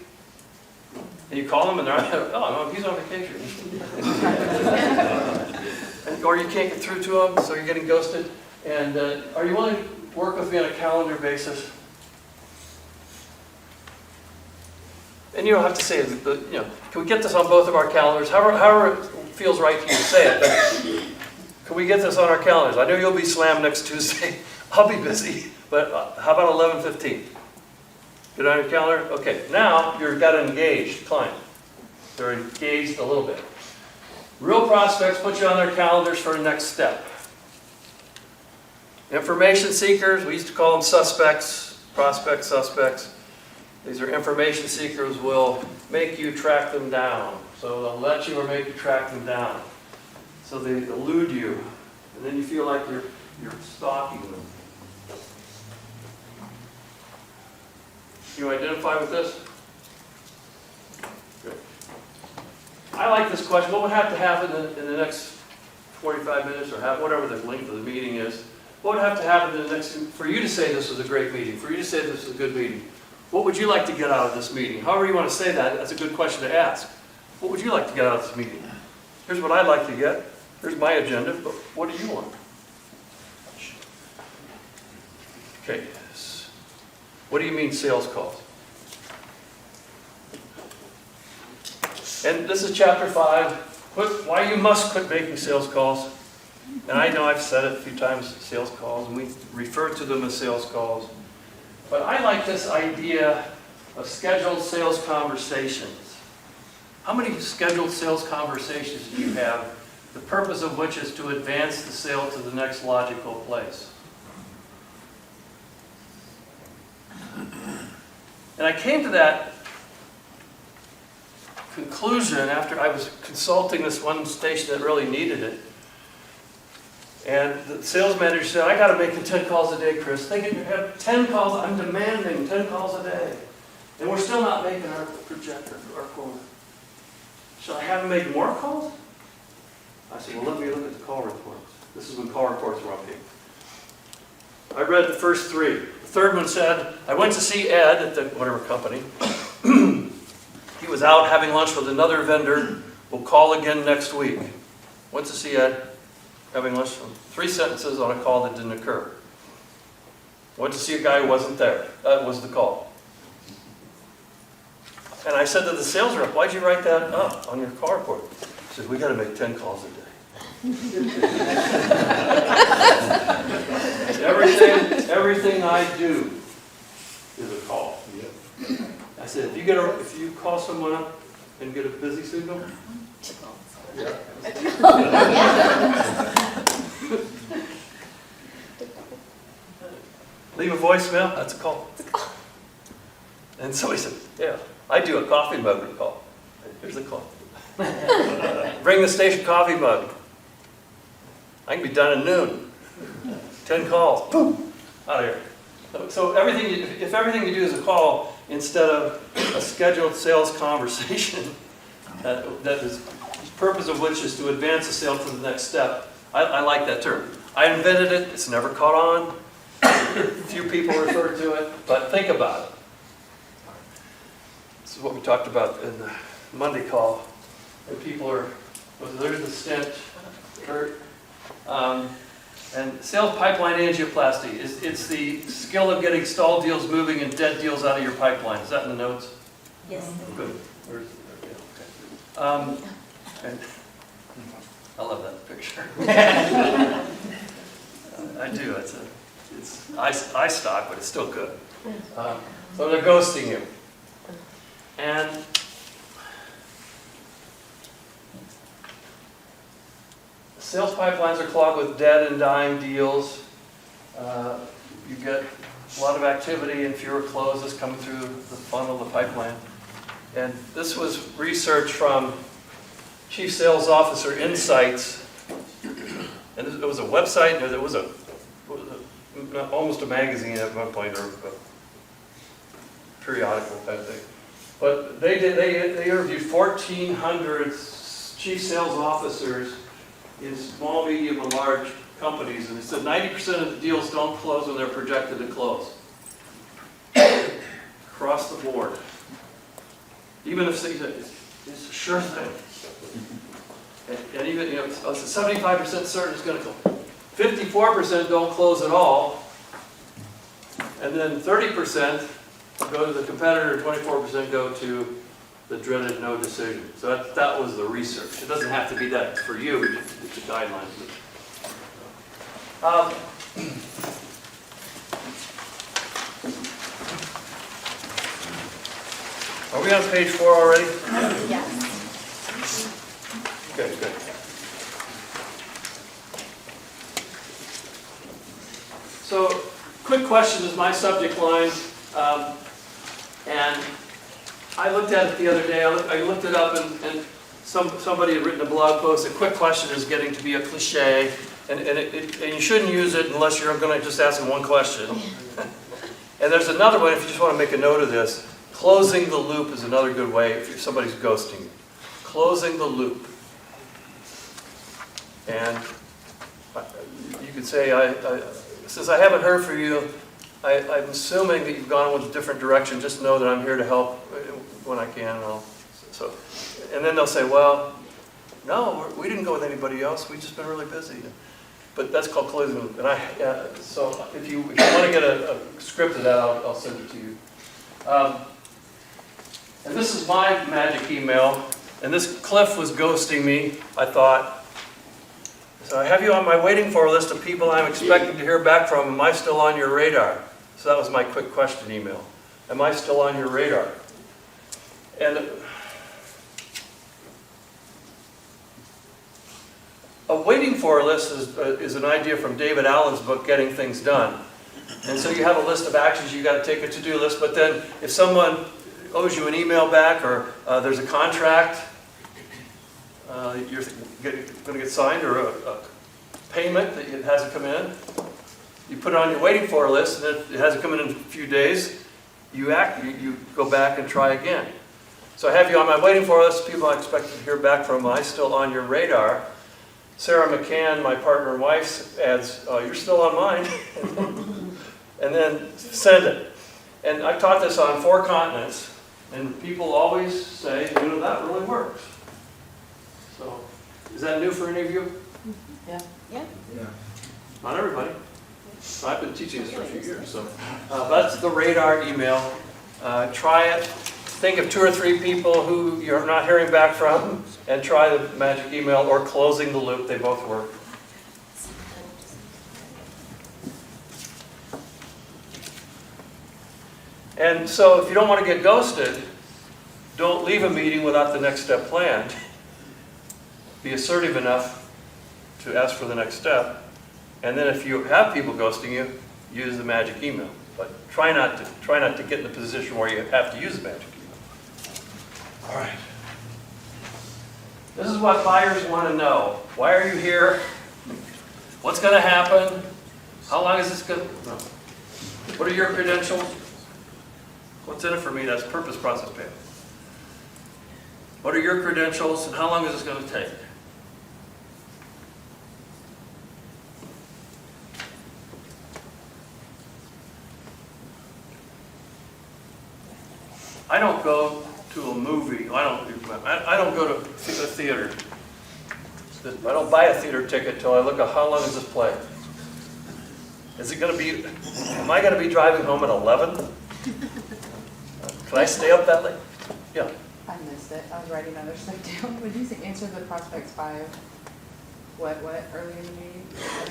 And you call them and they're like, oh no, he's on vacation. Or you can't get through to them, so you're getting ghosted. And are you willing to work with me on a calendar basis? And you don't have to say it, but can we get this on both of our calendars? However it feels right to you to say it. But can we get this on our calendars? I know you'll be slammed next Tuesday. I'll be busy. But how about 11:15? Get on your calendar? Okay, now you've got an engaged client. They're engaged a little bit. Real prospects put you on their calendars for the next step. Information seekers, we used to call them suspects, prospect suspects. These are information seekers will make you track them down. So they'll let you or make you track them down. So they elude you, and then you feel like you're stalking them. You identify with this? Good. I like this question. What would have to happen in the next 45 minutes or whatever the length of the meeting is? What would have to happen in the next, for you to say this was a great meeting, for you to say this was a good meeting? What would you like to get out of this meeting? However you want to say that, that's a good question to ask. What would you like to get out of this meeting? Here's what I'd like to get. Here's my agenda, but what do you want? Okay. What do you mean sales calls? And this is chapter 5. Why you must quit making sales calls. And I know I've said it a few times, sales calls, and we refer to them as sales calls. But I like this idea of scheduled sales conversations. How many scheduled sales conversations do you have, the purpose of which is to advance the sale to the next logical place? And I came to that conclusion after I was consulting this one station that really needed it. And the sales manager said, I got to make 10 calls a day, Chris. They can have 10 calls. I'm demanding 10 calls a day. And we're still not making our projector, our quota. Should I have them make more calls? I said, well, let me look at the call reports. This is when call reports were updated. I read the first 3. The third one said, I went to see Ed at the whatever company. He was out having lunch with another vendor. We'll call again next week. Went to see Ed, having lunch. 3 sentences on a call that didn't occur. Went to see a guy who wasn't there. That was the call. And I said to the sales rep, why'd you write that up on your call report? He said, we got to make 10 calls a day. Everything I do is a call. I said, if you call someone up and get a busy signal, yeah. Leave a voicemail, that's a call. And somebody said, yeah, I do a coffee mug call. Here's the call. Bring the station coffee mug. I can be done at noon. 10 calls, boom, out of here. So if everything you do is a call instead of a scheduled sales conversation, that is the purpose of which is to advance the sale to the next step, I like that term. I invented it, it's never caught on. Few people refer to it, but think about it. This is what we talked about in the Monday call. And people are, there's the stench, Kurt. And sales pipeline angioplasty, it's the skill of getting stalled deals moving and dead deals out of your pipeline. Is that in the notes? Yes. Good. Okay. And I love that picture. I do. It's eye stock, but it's still good. So they're ghosting you. And sales pipelines are clogged with dead and dying deals. You get a lot of activity and fewer closes coming through the funnel, the pipeline. And this was research from Chief Sales Officer Insights. And it was a website, and it was almost a magazine at one point, or a periodical type thing. But they interviewed 1,400 chief sales officers in small, medium, and large companies, and they said 90% of the deals don't close when they're projected to close. Across the board. Even if it's a sure thing. And even, 75% certain it's going to close. 54% don't close at all. And then 30% go to the competitor, 24% go to the dreaded no decision. So that was the research. It doesn't have to be that for you, it's a guideline. Are we on page 4 already? Yes. Okay, good. So, quick question is my subject line. And I looked at it the other day. I looked it up, and somebody had written a blog post. A quick question is getting to be a cliche, and you shouldn't use it unless you're going to just ask them one question. And there's another one, if you just want to make a note of this. Closing the loop is another good way if somebody's ghosting you. Closing the loop. And you could say, since I haven't heard from you, I'm assuming that you've gone with a different direction. Just know that I'm here to help when I can. And then they'll say, well, no, we didn't go with anybody else. We've just been really busy. But that's called closing the loop. And so if you want to get a script of that, I'll send it to you. And this is my magic email. And this Cliff was ghosting me, I thought. So I have you on my waiting for list of people I'm expecting to hear back from. Am I still on your radar? So that was my quick question email. Am I still on your radar? And a waiting for list is an idea from David Allen's book, Getting Things Done. And so you have a list of actions you got to take, a to-do list, but then if someone owes you an email back, or there's a contract you're going to get signed, or a payment that it hasn't come in, you put it on your waiting for list, and if it hasn't come in a few days, you go back and try again. So I have you on my waiting for list, people I expect to hear back from. Am I still on your radar? Sarah McCann, my partner and wife, adds, you're still on mine. And then send it. And I taught this on 4 continents, and people always say, that really works. So, is that new for any of you? Yeah. Yeah. Not everybody. I've been teaching this for a few years, so. That's the radar email. Try it. Think of 2 or 3 people who you're not hearing back from, and try the magic email or closing the loop. They both work. And so if you don't want to get ghosted, don't leave a meeting without the next step planned. Be assertive enough to ask for the next step. And then if you have people ghosting you, use the magic email. But try not to get in a position where you have to use the magic email. All right. This is what buyers want to know. Why are you here? What's going to happen? How long is this going to... No. What are your credentials? What's in it for me? That's purpose, process, payment. What are your credentials, and how long is this going to take? I don't go to a movie. I don't go to a theater. I don't buy a theater ticket until I look at how long is this play. Is it gonna be, am I gonna be driving home at 11? Can I stay up that late? Yeah. I missed it. I was writing other stuff down. Would you answer the prospects 5? What, earlier in the meeting?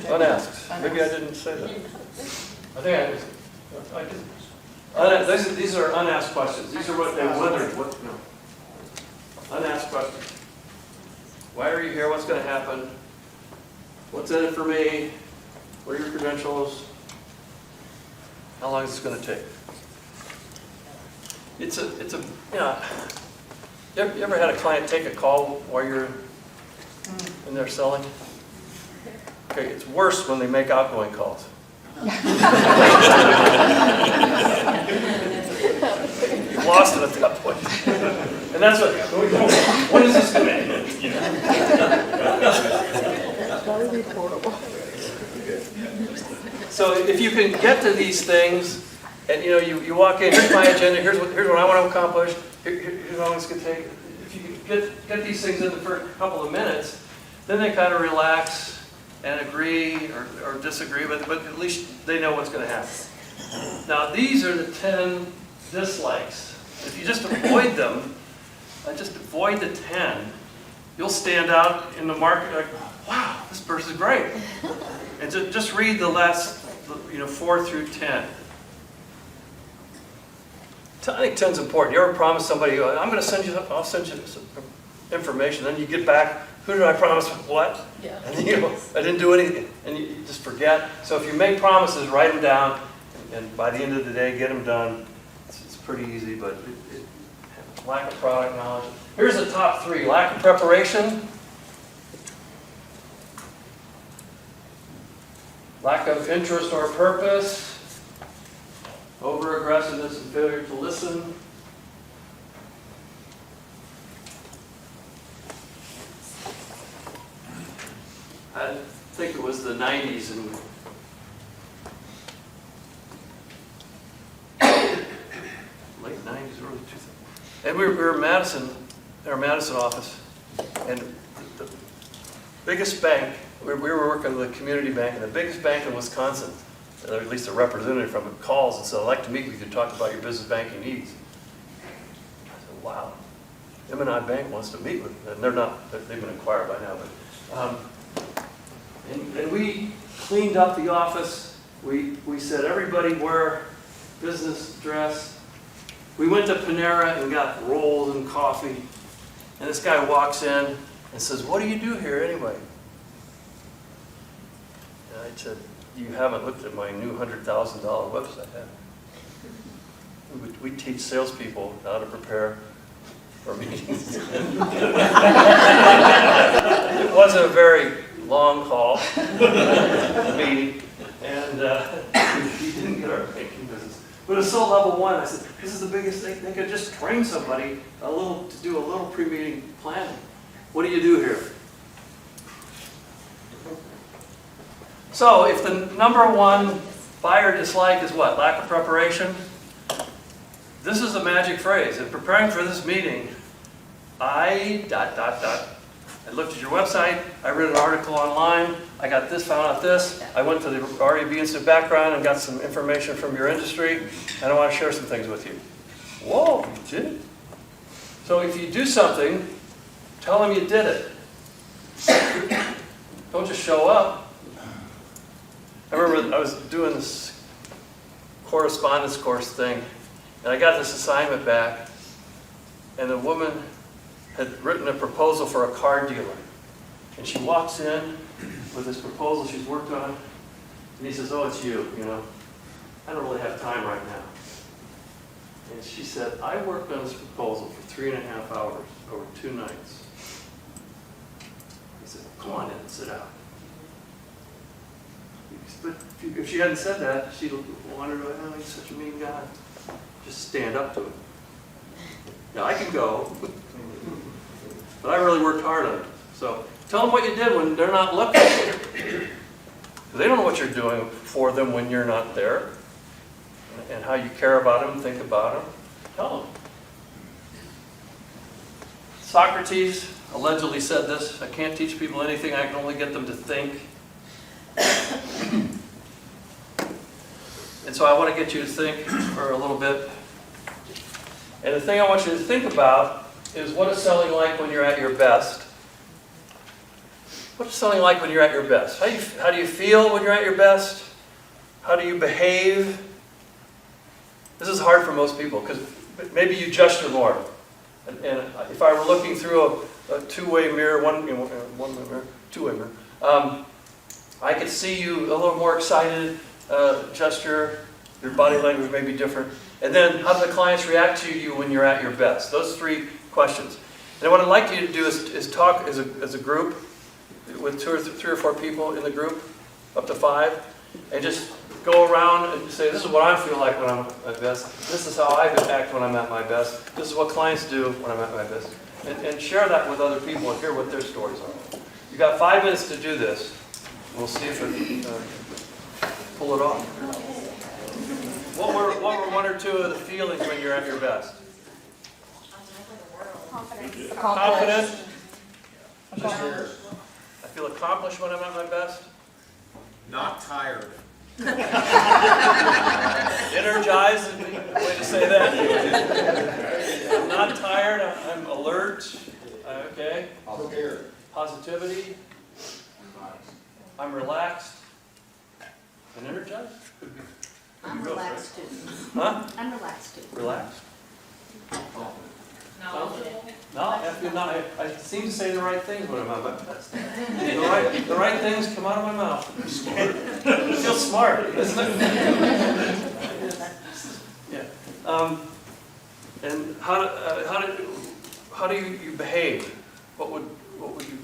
Unasked. Maybe I didn't say that. I think I did. These are unasked questions. These are what they wondered. What, no. Unasked questions. Why are you here? What's going to happen? What's in it for me? What are your credentials? How long is this going to take? It's a, you know, you ever had a client take a call while you're in there selling? Okay, it's worse when they make outgoing calls. You've lost it at that point. And that's what is this going to end? You know? That would be horrible. So if you can get to these things, and you know, you walk in, here's my agenda, here's what I want to accomplish, here's how long it's going to take. If you can get these things in the first couple of minutes, then they kind of relax and agree or disagree, but at least they know what's going to happen. Now these are the 10 dislikes. If you just avoid them, just avoid the 10, you'll stand out in the market like, wow, this person's great. And just read the last, 4 through 10. I think 10's important. You ever promise somebody, I'll send you some information, then you get back, who did I promise what? Yeah. And then, I didn't do anything, and you just forget. So if you make promises, write them down, and by the end of the day, get them done. It's pretty easy, but lack of product knowledge. Here's the top 3. Lack of preparation, lack of interest or purpose, over-aggressiveness and failure to listen, I think it was the 90s and late 90s, early 2000s. And we were in Madison, in our Madison office, and the biggest bank, we were working with a community bank, and the biggest bank in Wisconsin, or at least a representative from it, calls and said, I'd like to meet with you to talk about your business banking needs. I said, wow, M&I Bank wants to meet with them. And they're not, they've been acquired by now, but and we cleaned up the office. We said, everybody wear business dress. We went to Panera and got rolls and coffee. And this guy walks in and says, what do you do here anyway? And I said, you haven't looked at my new $100,000 website, have you? We teach salespeople how to prepare for meetings. It wasn't a very long call, meeting, and he didn't get our banking business. But it was so level 1, I said, this is the biggest thing. They could just train somebody to do a little pre-meeting planning. What do you do here? So if the number 1 buyer dislike is what? Lack of preparation? This is the magic phrase. In preparing for this meeting, I looked at your website, I read an article online, I got this, found out this, I went to the REB Institute background and got some information from your industry, and I want to share some things with you. Whoa, you did? So if you do something, tell them you did it. Don't just show up. I remember I was doing this correspondence course thing, and I got this assignment back, and the woman had written a proposal for a car dealer. And she walks in with this proposal she's worked on, and he says, oh, it's you, I don't really have time right now. And she said, I worked on this proposal for 3.5 hours over 2 nights. He said, come on in and sit down. But if she hadn't said that, she'd wondered, oh, he's such a mean guy. Just stand up to him. Now, I can go, but I really worked hard on it. So tell them what you did when they're not looking. They don't know what you're doing for them when you're not there, and how you care about them, think about them. Tell them. Socrates allegedly said this, I can't teach people anything, I can only get them to think. And so I want to get you to think for a little bit. And the thing I want you to think about is what is selling like when you're at your best? What is selling like when you're at your best? How do you feel when you're at your best? How do you behave? This is hard for most people because maybe you gesture more. And if I were looking through a two-way mirror, one-way mirror, two-way mirror, I could see you a little more excited, gesture, your body language may be different. And then how do the clients react to you when you're at your best? Those 3 questions. And what I'd like you to do is talk as a group with 2 or 3 or 4 people in the group, up to 5, and just go around and say, this is what I feel like when I'm at my best. This is how I act when I'm at my best. This is what clients do when I'm at my best. And share that with other people and hear what their stories are. You've got 5 minutes to do this. We'll see if it pull it off. What were 1 or 2 of the feelings when you're at your best? Confident. I feel accomplished when I'm at my best. Not tired. Energized is a way to say that. I'm not tired. I'm alert. Okay. Positivity. I'm relaxed. And energized? Could be. I'm relaxed too. Huh? I'm relaxed too. Relaxed? Knowledgeable. No, I seem to say the right things when I'm at my best. The right things come out of my mouth. I feel smart, isn't it? Yeah. And how do you behave? What would you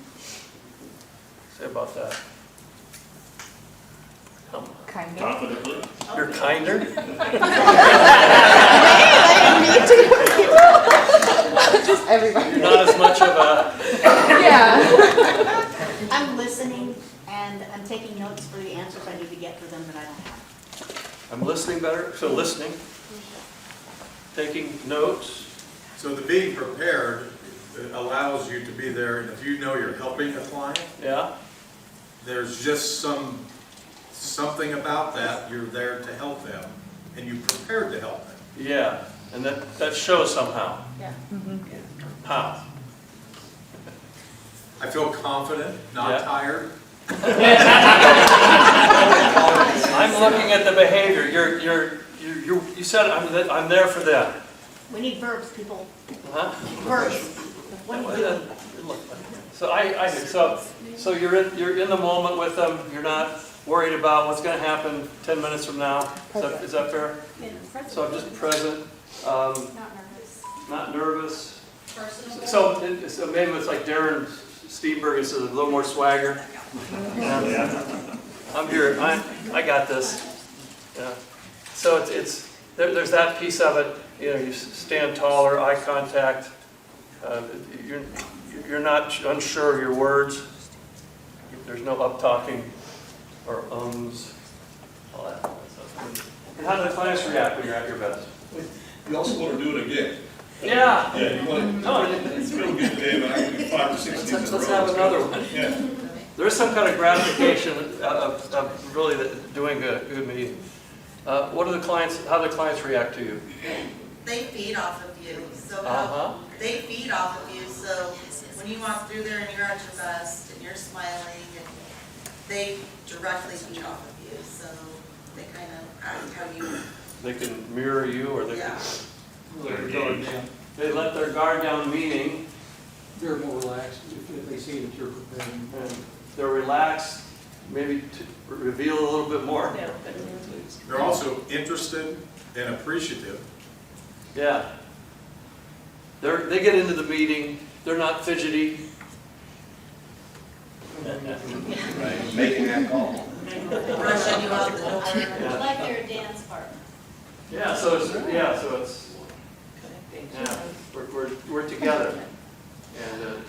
say about that? Kind of. Confidently. You're kinder? Just everybody. You're not as much of a... Yeah. I'm listening and I'm taking notes for the answers I need to get for them that I don't have. I'm listening better, so listening. Taking notes. So the being prepared allows you to be there, and if you know you're helping a client, Yeah? there's just something about that, you're there to help them, and you're prepared to help them. Yeah. And that shows somehow. Yeah. How? I feel confident, not Yeah. tired. I'm looking at the behavior. You said I'm there for them. We need verbs, people. Huh? Verbs. What do you do? So you're in the moment with them. You're not worried about what's going to happen 10 minutes from now. Is that fair? So I'm just present. Not nervous. Not nervous. So maybe it's like Darren Steenberg is a little more swagger. I'm here. I got this. Yeah. So there's that piece of it. You know, you stand taller, eye contact. You're not unsure of your words. There's no up talking or ums. All that stuff. And how do the clients react when you're at your best? You also want to do it again. Yeah. Yeah, you want to, No, it's real good today, but I can do 5 or 6 of these in a row. let's have another one. Yeah. There is some kind of gratification of really doing a good meeting. How do the clients react to you? They feed off of you. So they feed off of you. So when you walk through there and you're at your best and you're smiling, and they directly feed off of you. So they kind of act how you. They can mirror you, or they Yeah. they let their guard down, meaning They're more relaxed if they see that you're prepared. and they're relaxed, maybe to reveal a little bit more. Yeah. They're also interested and appreciative. Yeah. They get into the meeting. They're not fidgety. Right, making that call. Rushing you out the door. I like their dance partner. Yeah. So it's we're together. And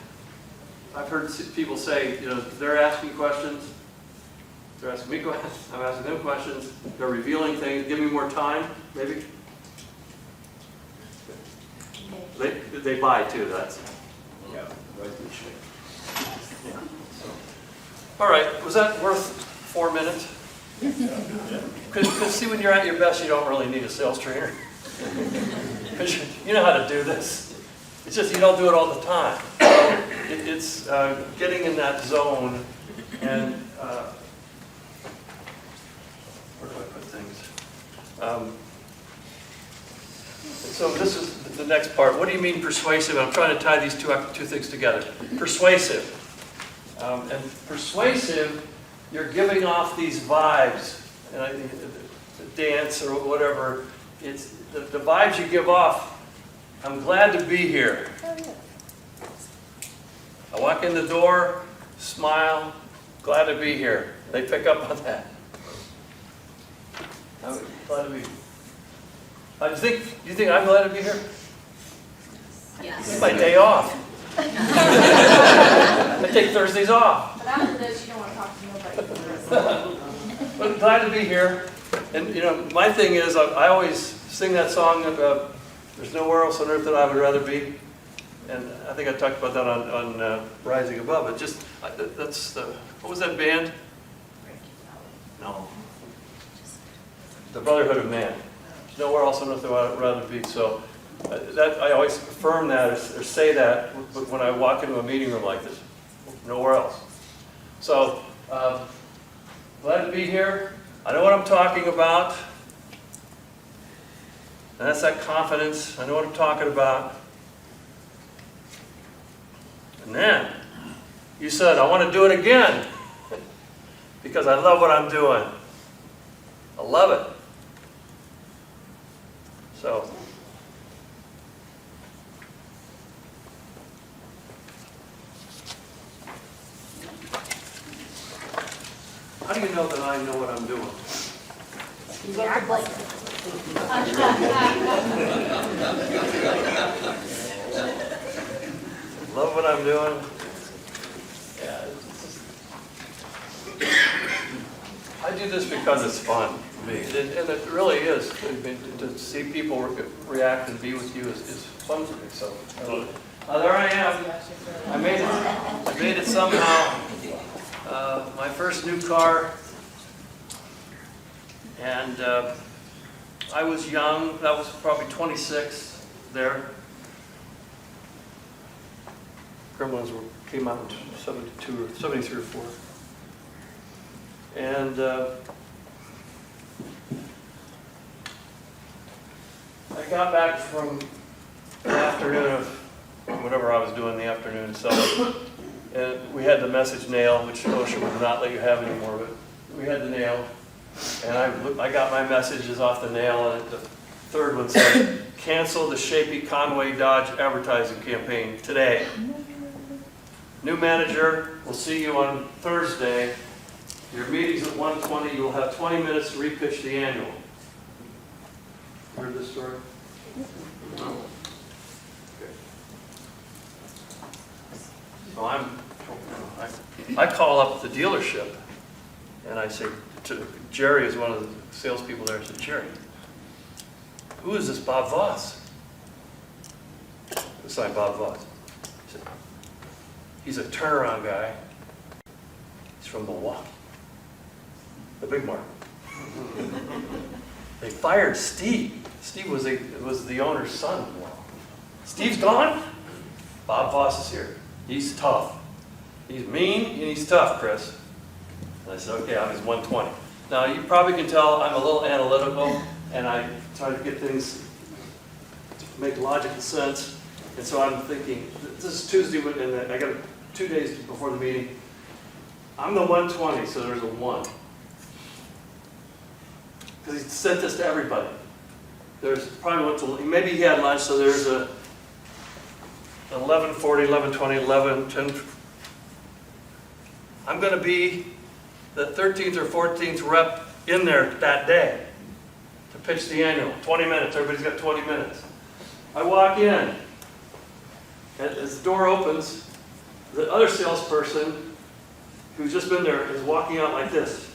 I've heard people say, you know, they're asking questions. They're asking me questions. I'm asking them questions. They're revealing things. Give me more time, maybe. They buy too. That's Yeah, right. yeah. So. All right. Was that worth 4 minutes? Because see, when you're at your best, you don't really need a sales trainer. Because you know how to do this. It's just you don't do it all the time. So it's getting in that zone and where do I put things? So this is the next part. What do you mean persuasive? I'm trying to tie these two things together. Persuasive. And persuasive, you're giving off these vibes. And the dance or whatever, it's the vibes you give off. I'm glad to be here. I walk in the door, smile, glad to be here. They pick up on that. I'm glad to be here. Do you think I'm glad to be here? Yes. It's my day off. I take Thursdays off. But after this, you don't want to talk to nobody. But I'm glad to be here. And you know, my thing is, I always sing that song about there's nowhere else on earth that I would rather be. And I think I talked about that on Rising Above. It just, that's the, what was that band? No. The Brotherhood of Man. There's nowhere else on earth that I would rather be. So that I always affirm that or say that when I walk into a meeting room like this. Nowhere else. So, glad to be here. I know what I'm talking about. And that's that confidence. I know what I'm talking about. And then, you said, I want to do it again. Because I love what I'm doing. I love it. So, how do you know that I know what I'm doing? You act like Love what I'm doing. Yeah, I do this because it's fun for me, and it really is. I mean, to see people react and be with you is fun for me. So there I am. I made it somehow. My first new car, and I was young. That was probably 26 there. Gremlins came out in 72 or 73 or 4. And I got back from an afternoon of whatever I was doing in the afternoon, so and we had the message nail, which OSHA would not let you have anymore, but we had the nail. And I got my messages off the nail, and the third one said, cancel the Shapey Conway Dodge advertising campaign today. New manager, we'll see you on Thursday. Your meeting's at 1:20. You'll have 20 minutes to repitch the annual. Heard this story? No? Okay. So I call up the dealership, and I say to Jerry, is one of the salespeople there. I said, Jerry, who is this Bob Voss? This is Bob Voss. He said, he's a turnaround guy. He's from Milwaukee, the big market. They fired Steve. Steve was the owner's son. Steve's gone? Bob Voss is here. He's tough. He's mean and he's tough, Chris. And I said, okay, I'm his 120. Now, you probably can tell I'm a little analytical, and I try to get things to make logical sense. And so I'm thinking, this is Tuesday, and I got 2 days before the meeting. I'm the 120, so there's a 1. Because he sent this to everybody. There's probably went to, maybe he had lunch, so there's a 11:40, 11:20, 11, 10. I'm going to be the 13th or 14th rep in there that day to pitch the annual. 20 minutes, everybody's got 20 minutes. I walk in, and as the door opens, the other salesperson who's just been there is walking out like this.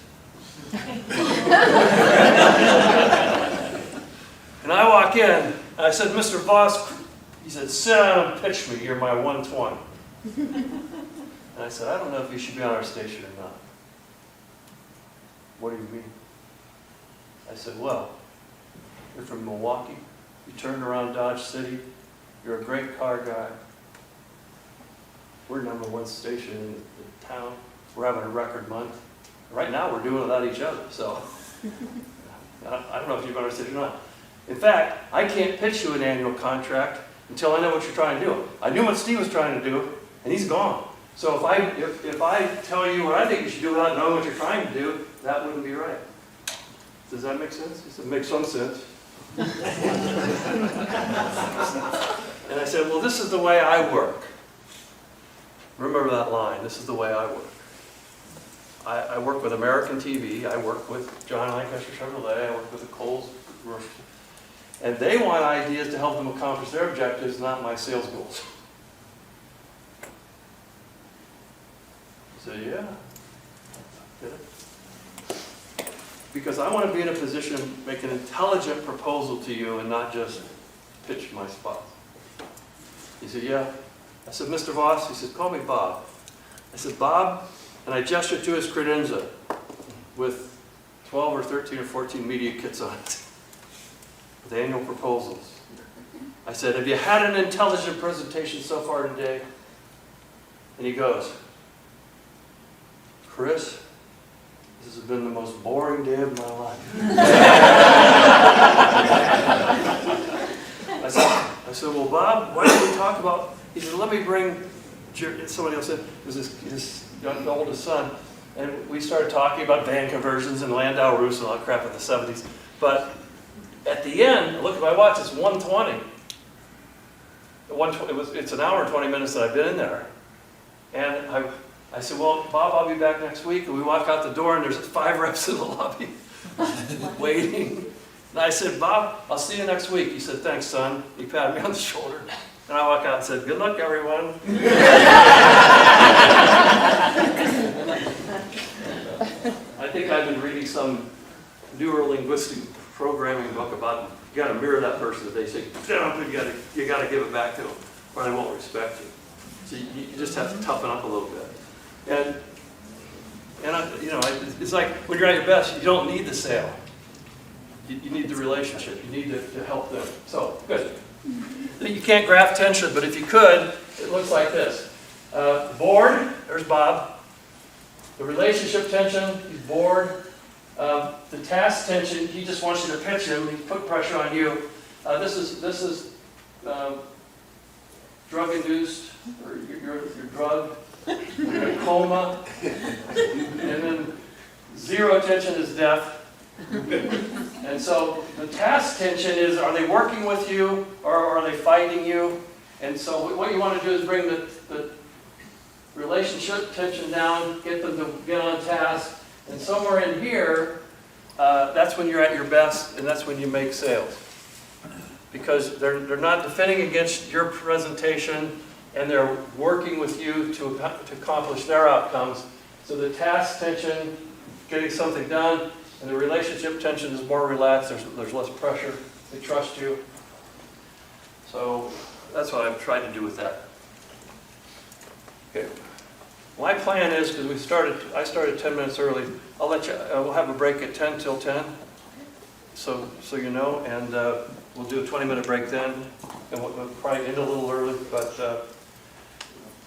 And I walk in, and I said, Mr. Voss, he said, sit down and pitch me, you're my 120. And I said, I don't know if you should be on our station or not. What do you mean? I said, well, you're from Milwaukee, you turned around Dodge City, you're a great car guy. We're #1 station in the town. We're having a record month. Right now, we're doing it without each other, so I don't know if you've understood or not. In fact, I can't pitch you an annual contract until I know what you're trying to do. I knew what Steve was trying to do, and he's gone. So if I tell you what I think you should do without knowing what you're trying to do, that wouldn't be right. Does that make sense? He said, makes some sense. And I said, well, this is the way I work. Remember that line, this is the way I work. I work with American TV, I work with John Lancaster Chevrolet, I work with the Kohl's commercial. And they want ideas to help them accomplish their objectives, not my sales goals. So yeah. Because I want to be in a position to make an intelligent proposal to you and not just pitch my spot. He said, yeah. I said, Mr. Voss? He said, call me Bob. I said, Bob? And I gestured to his credenza with 12 or 13 or 14 media kits on it, with annual proposals. I said, have you had an intelligent presentation so far today? And he goes, Chris, this has been the most boring day of my life. I said, well, Bob, why don't we talk about, he said, let me bring, somebody else said, it was his oldest son, and we started talking about van conversions and Landau roofs and all that crap in the 70s. But at the end, I look at my watch, it's 1:20. It's an hour and 20 minutes that I've been in there. And I said, well, Bob, I'll be back next week. And we walk out the door, and there's 5 reps in the lobby waiting. And I said, Bob, I'll see you next week. He said, thanks, son. He patted me on the shoulder. And I walk out and said, good luck, everyone. I think I've been reading some newer linguistic programming book about you got to mirror that person. If they say, you got to give it back to them, or they won't respect you. So you just have to toughen up a little bit. And it's like when you're at your best, you don't need the sale. You need the relationship. You need to help them. So, good. You can't graph tension, but if you could, it looks like this. Bored, there's Bob. The relationship tension, he's bored. The task tension, he just wants you to pitch him. He put pressure on you. This is drug-induced, or you're drugged. You're in a coma, and then 0 tension is death. And so the task tension is, are they working with you or are they fighting you? And so what you want to do is bring the relationship tension down, get them to get on task, and somewhere in here, that's when you're at your best, and that's when you make sales. Because they're not defending against your presentation, and they're working with you to accomplish their outcomes. So the task tension, getting something done, and the relationship tension is more relaxed, there's less pressure, they trust you. So that's what I've tried to do with that. Okay. My plan is, because I started 10 minutes early, we'll have a break at 10 till 10, so you know, and we'll do a 20-minute break then, and we'll probably end a little early, but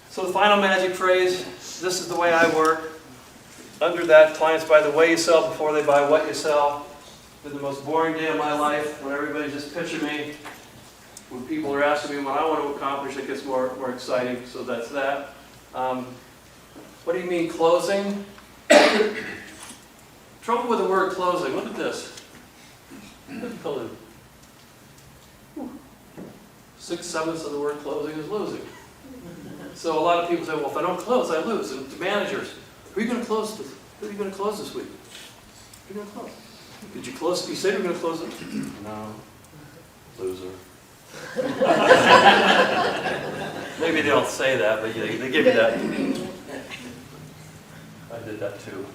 so the final magic phrase, this is the way I work. Under that, clients buy the way you sell before they buy what you sell. It's been the most boring day of my life when everybody's just pitching me. When people are asking me what I want to accomplish, it gets more exciting, so that's that. What do you mean closing? Trouble with the word closing. Look at this. Difficulty. 6/7 of the word closing is losing. So a lot of people say, well, if I don't close, I lose. And to managers, who are you going to close this? Who are you going to close this week? Who are you going to close? Did you close? You said you were going to close it? No. Loser. Maybe they don't say that, but they give you that. I did that too.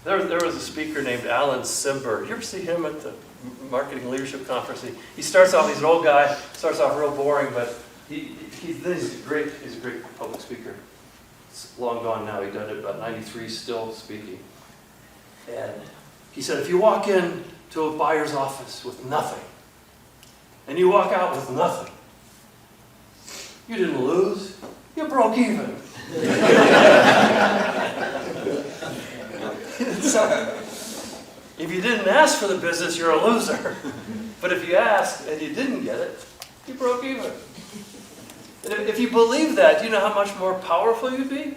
There was a speaker named Alan Simberg. You ever see him at the Marketing Leadership Conference? He starts off, he's an old guy, starts off real boring, but he's a great public speaker. It's long gone now, he died at about 93, still speaking. And he said, if you walk in to a buyer's office with nothing, and you walk out with nothing, you didn't lose, you broke even. So, if you didn't ask for the business, you're a loser. But if you asked and you didn't get it, you broke even. And if you believe that, do you know how much more powerful you'd be?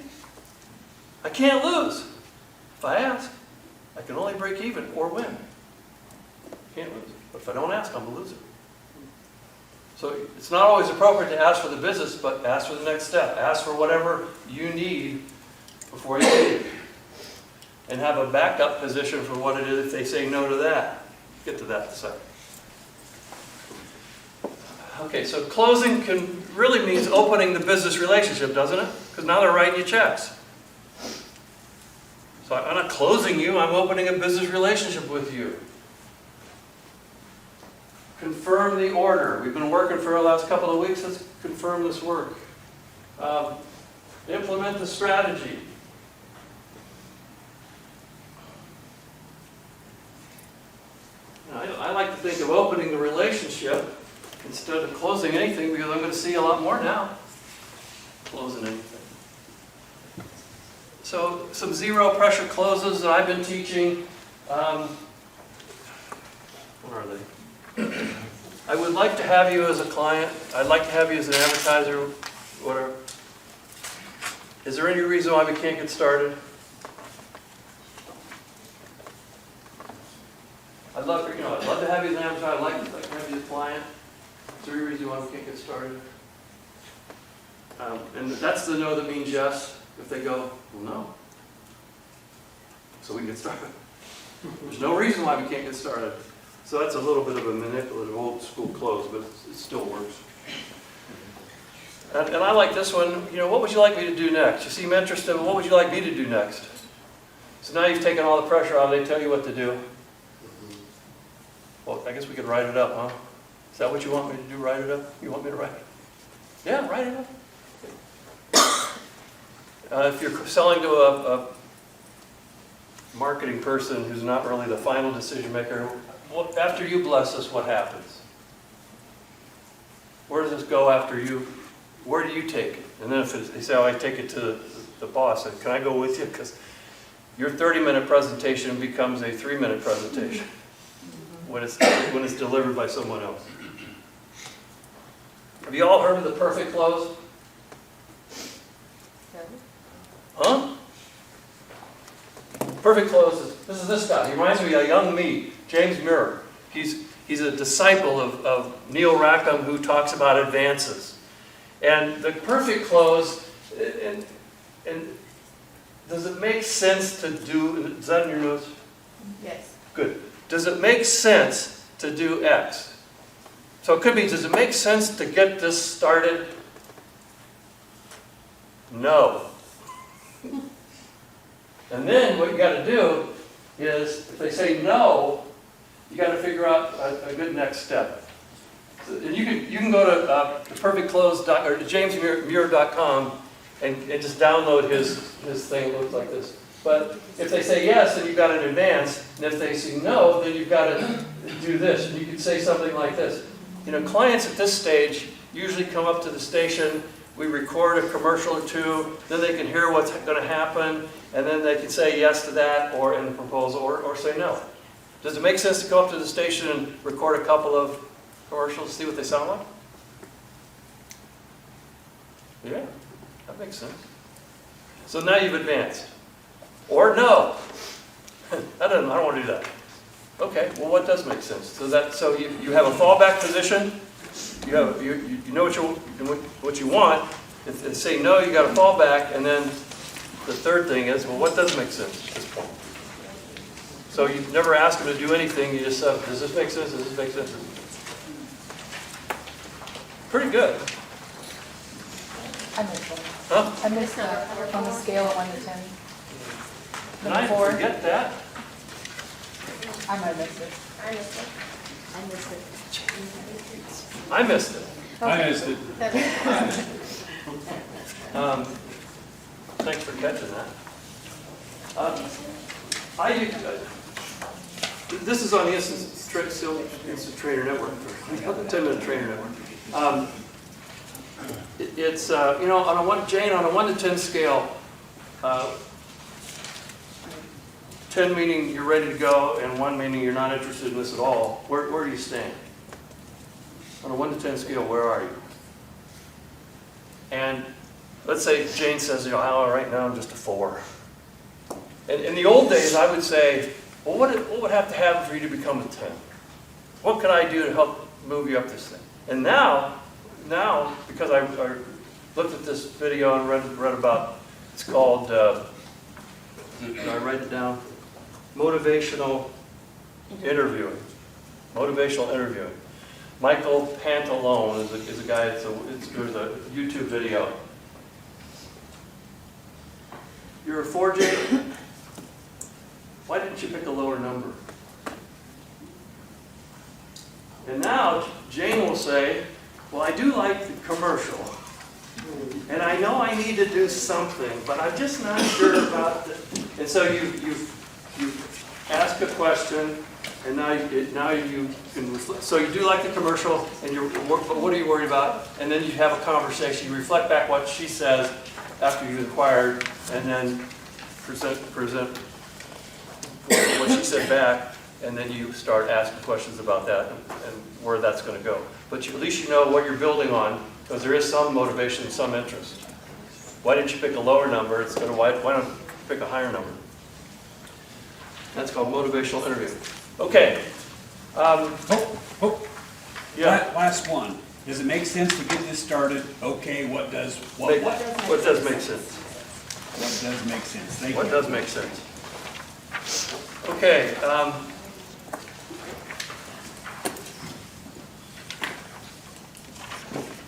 I can't lose. If I ask, I can only break even or win. Can't lose. But if I don't ask, I'm a loser. So it's not always appropriate to ask for the business, but ask for the next step. Ask for whatever you need before you leave. And have a backup position for what it is if they say no to that. Get to that in a second. Okay, so closing really means opening the business relationship, doesn't it? Because now they're writing you checks. So I'm not closing you, I'm opening a business relationship with you. Confirm the order. We've been working for the last couple of weeks. Let's confirm this work. Implement the strategy. I like to think of opening the relationship instead of closing anything, because I'm going to see a lot more now. Closing anything. So some zero pressure closes that I've been teaching. Where are they? I would like to have you as a client. I'd like to have you as an advertiser, whatever. Is there any reason why we can't get started? I'd love to have you as an advertiser. I'd like to have you as a client. Is there any reason why we can't get started? And that's the no that means yes. If they go, well, no. So we can get started. There's no reason why we can't get started. So that's a little bit of a manipulative old school close, but it still works. And I like this one. What would you like me to do next? You seem interested. What would you like me to do next? So now you've taken all the pressure off. They tell you what to do. Well, I guess we could write it up, huh? Is that what you want me to do, write it up? You want me to write it? Yeah, write it up. If you're selling to a marketing person who's not really the final decision maker, after you bless us, what happens? Where does this go after you? Where do you take it? And then if they say, oh, I take it to the boss, can I go with you? Because your 30-minute presentation becomes a 3-minute presentation when it's delivered by someone else. Have you all heard of the perfect close? Huh? Perfect close this is this guy. He reminds me of a young me, James Muir. He's a disciple of Neil Rackham, who talks about advances. And the perfect close, and does it make sense to do, is that in your notes? Yes. Good. Does it make sense to do X? So it could be, does it make sense to get this started? No. And then what you got to do is, if they say no, you got to figure out a good next step. So, and you can go to theperfectclose or to jamesmuir.com and just download his thing. It looks like this. But if they say yes, then you've got an advance. And if they say no, then you've got to do this. And you could say something like this. Clients at this stage usually come up to the station. We record a commercial or two. Then they can hear what's going to happen. And then they can say yes to that or in the proposal or say no. Does it make sense to go up to the station and record a couple of commercials, see what they sound like? Yeah, that makes sense. So now you've advanced. Or no. I don't want to do that. Okay, well what does make sense? So you have a fallback position. You know what you want. If they say no, you got a fallback, and then the third thing is, well, what does make sense at this point? So you never ask them to do anything. You just say, does this make sense? Does this make sense? Pretty good. I missed one. Huh? I missed on the scale of 1 to 10. Did I forget that? I might have missed it. I missed it. I missed it. I missed it. Thanks for catching that. This is on the Instant Trainer Network, the 10-minute trainer network. It's, you know, Jane, on a 1 to 10 scale, 10 meaning you're ready to go, and 1 meaning you're not interested in this at all. Where do you stand? On a 1 to 10 scale, where are you? And let's say Jane says, you know, oh, right now I'm just a 4. And in the old days, I would say, well, what would have to happen for you to become a 10? What can I do to help move you up this thing? And now, because I looked at this video and read about, it's called, did I write it down? Motivational interviewing. Motivational interviewing. Michael Pantalone is a guy, there's a YouTube video. You're a 4, Jane? Why didn't you pick a lower number? And now Jane will say, well, I do like the commercial. And I know I need to do something, but I'm just not sure about it. And so you ask a question, and now you can reflect. So you do like the commercial, and but what are you worried about? And then you have a conversation. You reflect back what she says after you inquired, and then present what she said back, and then you start asking questions about that and where that's going to go. But at least you know what you're building on, because there is some motivation, some interest. Why didn't you pick a lower number? Why don't you pick a higher number? That's called motivational interview. Okay. Yeah. Last one. Does it make sense to get this started? Okay, what does make sense? What does make sense? Thank you. What does make sense? Okay.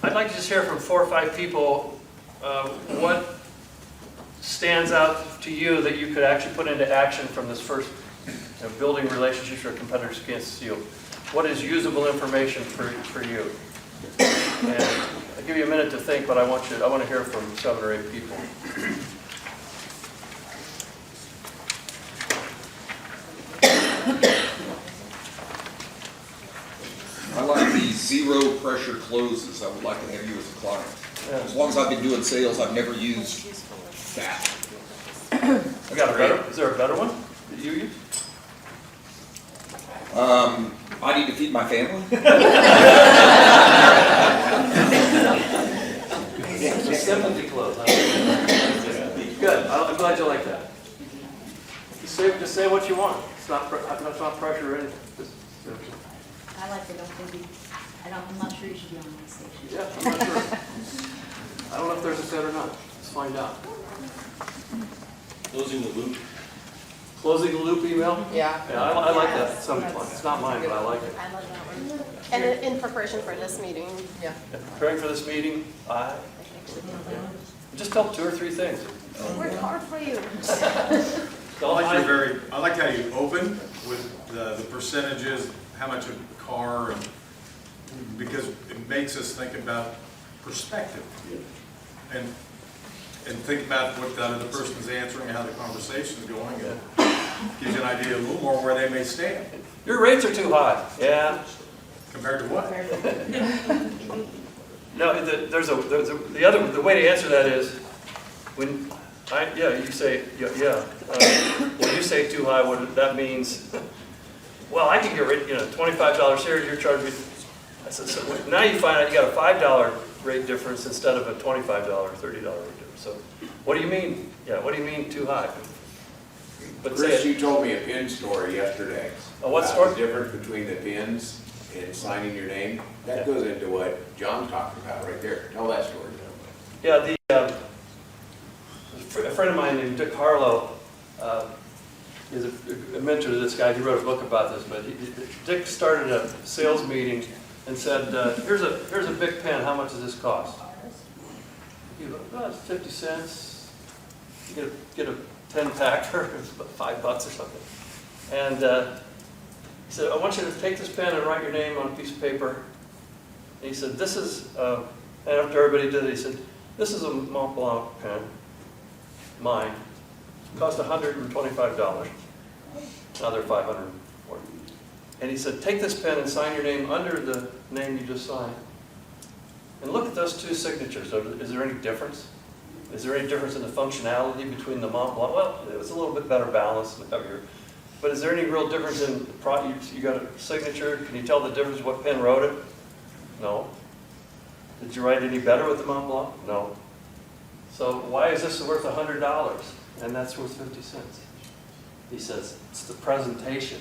I'd like to just hear from 4 or 5 people what stands out to you that you could actually put into action from this first building relationships or competitors against you. What is usable information for you? And I'll give you a minute to think, but I want to hear from 7 or 8 people. I like the zero pressure closes. I would like to have you as a client. Yeah. As long as I've been doing sales, I've never used that. You got a better? Is there a better one that you use? I need to feed my family. Sympathy close. Good. I'm glad you like that. Just say what you want. It's not pressure or anything. I like it. I'm not sure you should be on my station. Yeah, I'm not sure. I don't know if there's a set or not. Let's find out. Closing the loop. Closing the loop email? Yeah. Yeah, I like that at some point. It's not mine, but I like it. I love that one. And in preparation for this meeting. Yeah. Preparing for this meeting, just tell 2 or 3 things. Worked hard for you. I like how you open with the percentages, how much of the car, and because it makes us think about perspective and think about what the other person's answering, how the conversation's going, and gives you an idea a little more where they may stand. Your rates are too high. Yeah. Compared to what? No, the way to answer that is when you say when you say too high, what that means. Well, I can get rid, $25 here. You're charging me. I said, so now you find out you got a $5 rate difference instead of a $25, $30 rate difference. So, what do you mean? Yeah, what do you mean too high? But Chris, you told me a pin story yesterday. What story? The difference between the pins and signing your name. That goes into what John's talking about right there. Tell that story. Yeah, a friend of mine named Dick Harlow is a mentor to this guy. He wrote a book about this, but Dick started a sales meeting and said, here's a big pen. How much does this cost? He goes, oh, it's 50 cents. You get a 10-pack for $5 or something. And he said, I want you to take this pen and write your name on a piece of paper. And he said, this is, and after everybody did it, he said, this is a Mont Blanc pen. mine, cost $125. Now they're $540. And he said, take this pen and sign your name under the name you just signed. And look at those two signatures. Is there any difference? Is there any difference in the functionality between the Mont Blanc? Well, it's a little bit better balanced and heavier. But is there any real difference in, you got a signature, can you tell the difference what pen wrote it? No. Did you write any better with the Mont Blanc? No. So why is this worth $100 and that's worth 50 cents? He says, it's the presentation.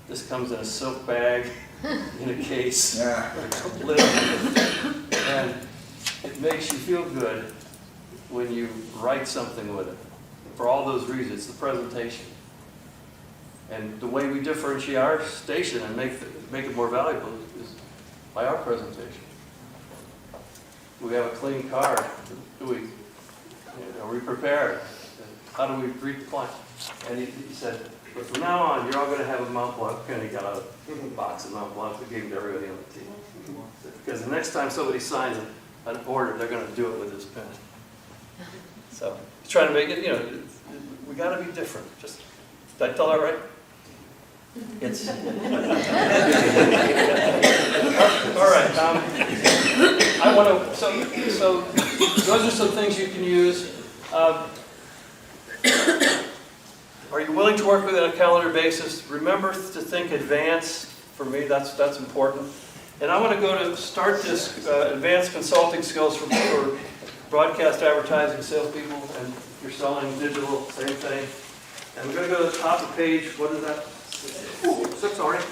This comes in a silk bag, in a case, with a lid, and it makes you feel good when you write something with it. For all those reasons, it's the presentation. And the way we differentiate our station and make it more valuable is by our presentation. We have a clean car. Are we prepared? How do we greet the client? And he said, but from now on, you're all going to have a Mont Blanc pen. He got a box of Mont Blanc that gave to everybody on the team. Because the next time somebody signs an order, they're going to do it with this pen. So he's trying to make it, we got to be different. Just, did I tell that right? It's all right. I want to. So those are some things you can use. Are you willing to work within a calendar basis? Remember to think advance. For me, that's important. And I want to go to start this advanced consulting skills for broadcast advertising salespeople, and if you're selling digital, same thing. And we're going to go to the top of page. What is that? 6 already.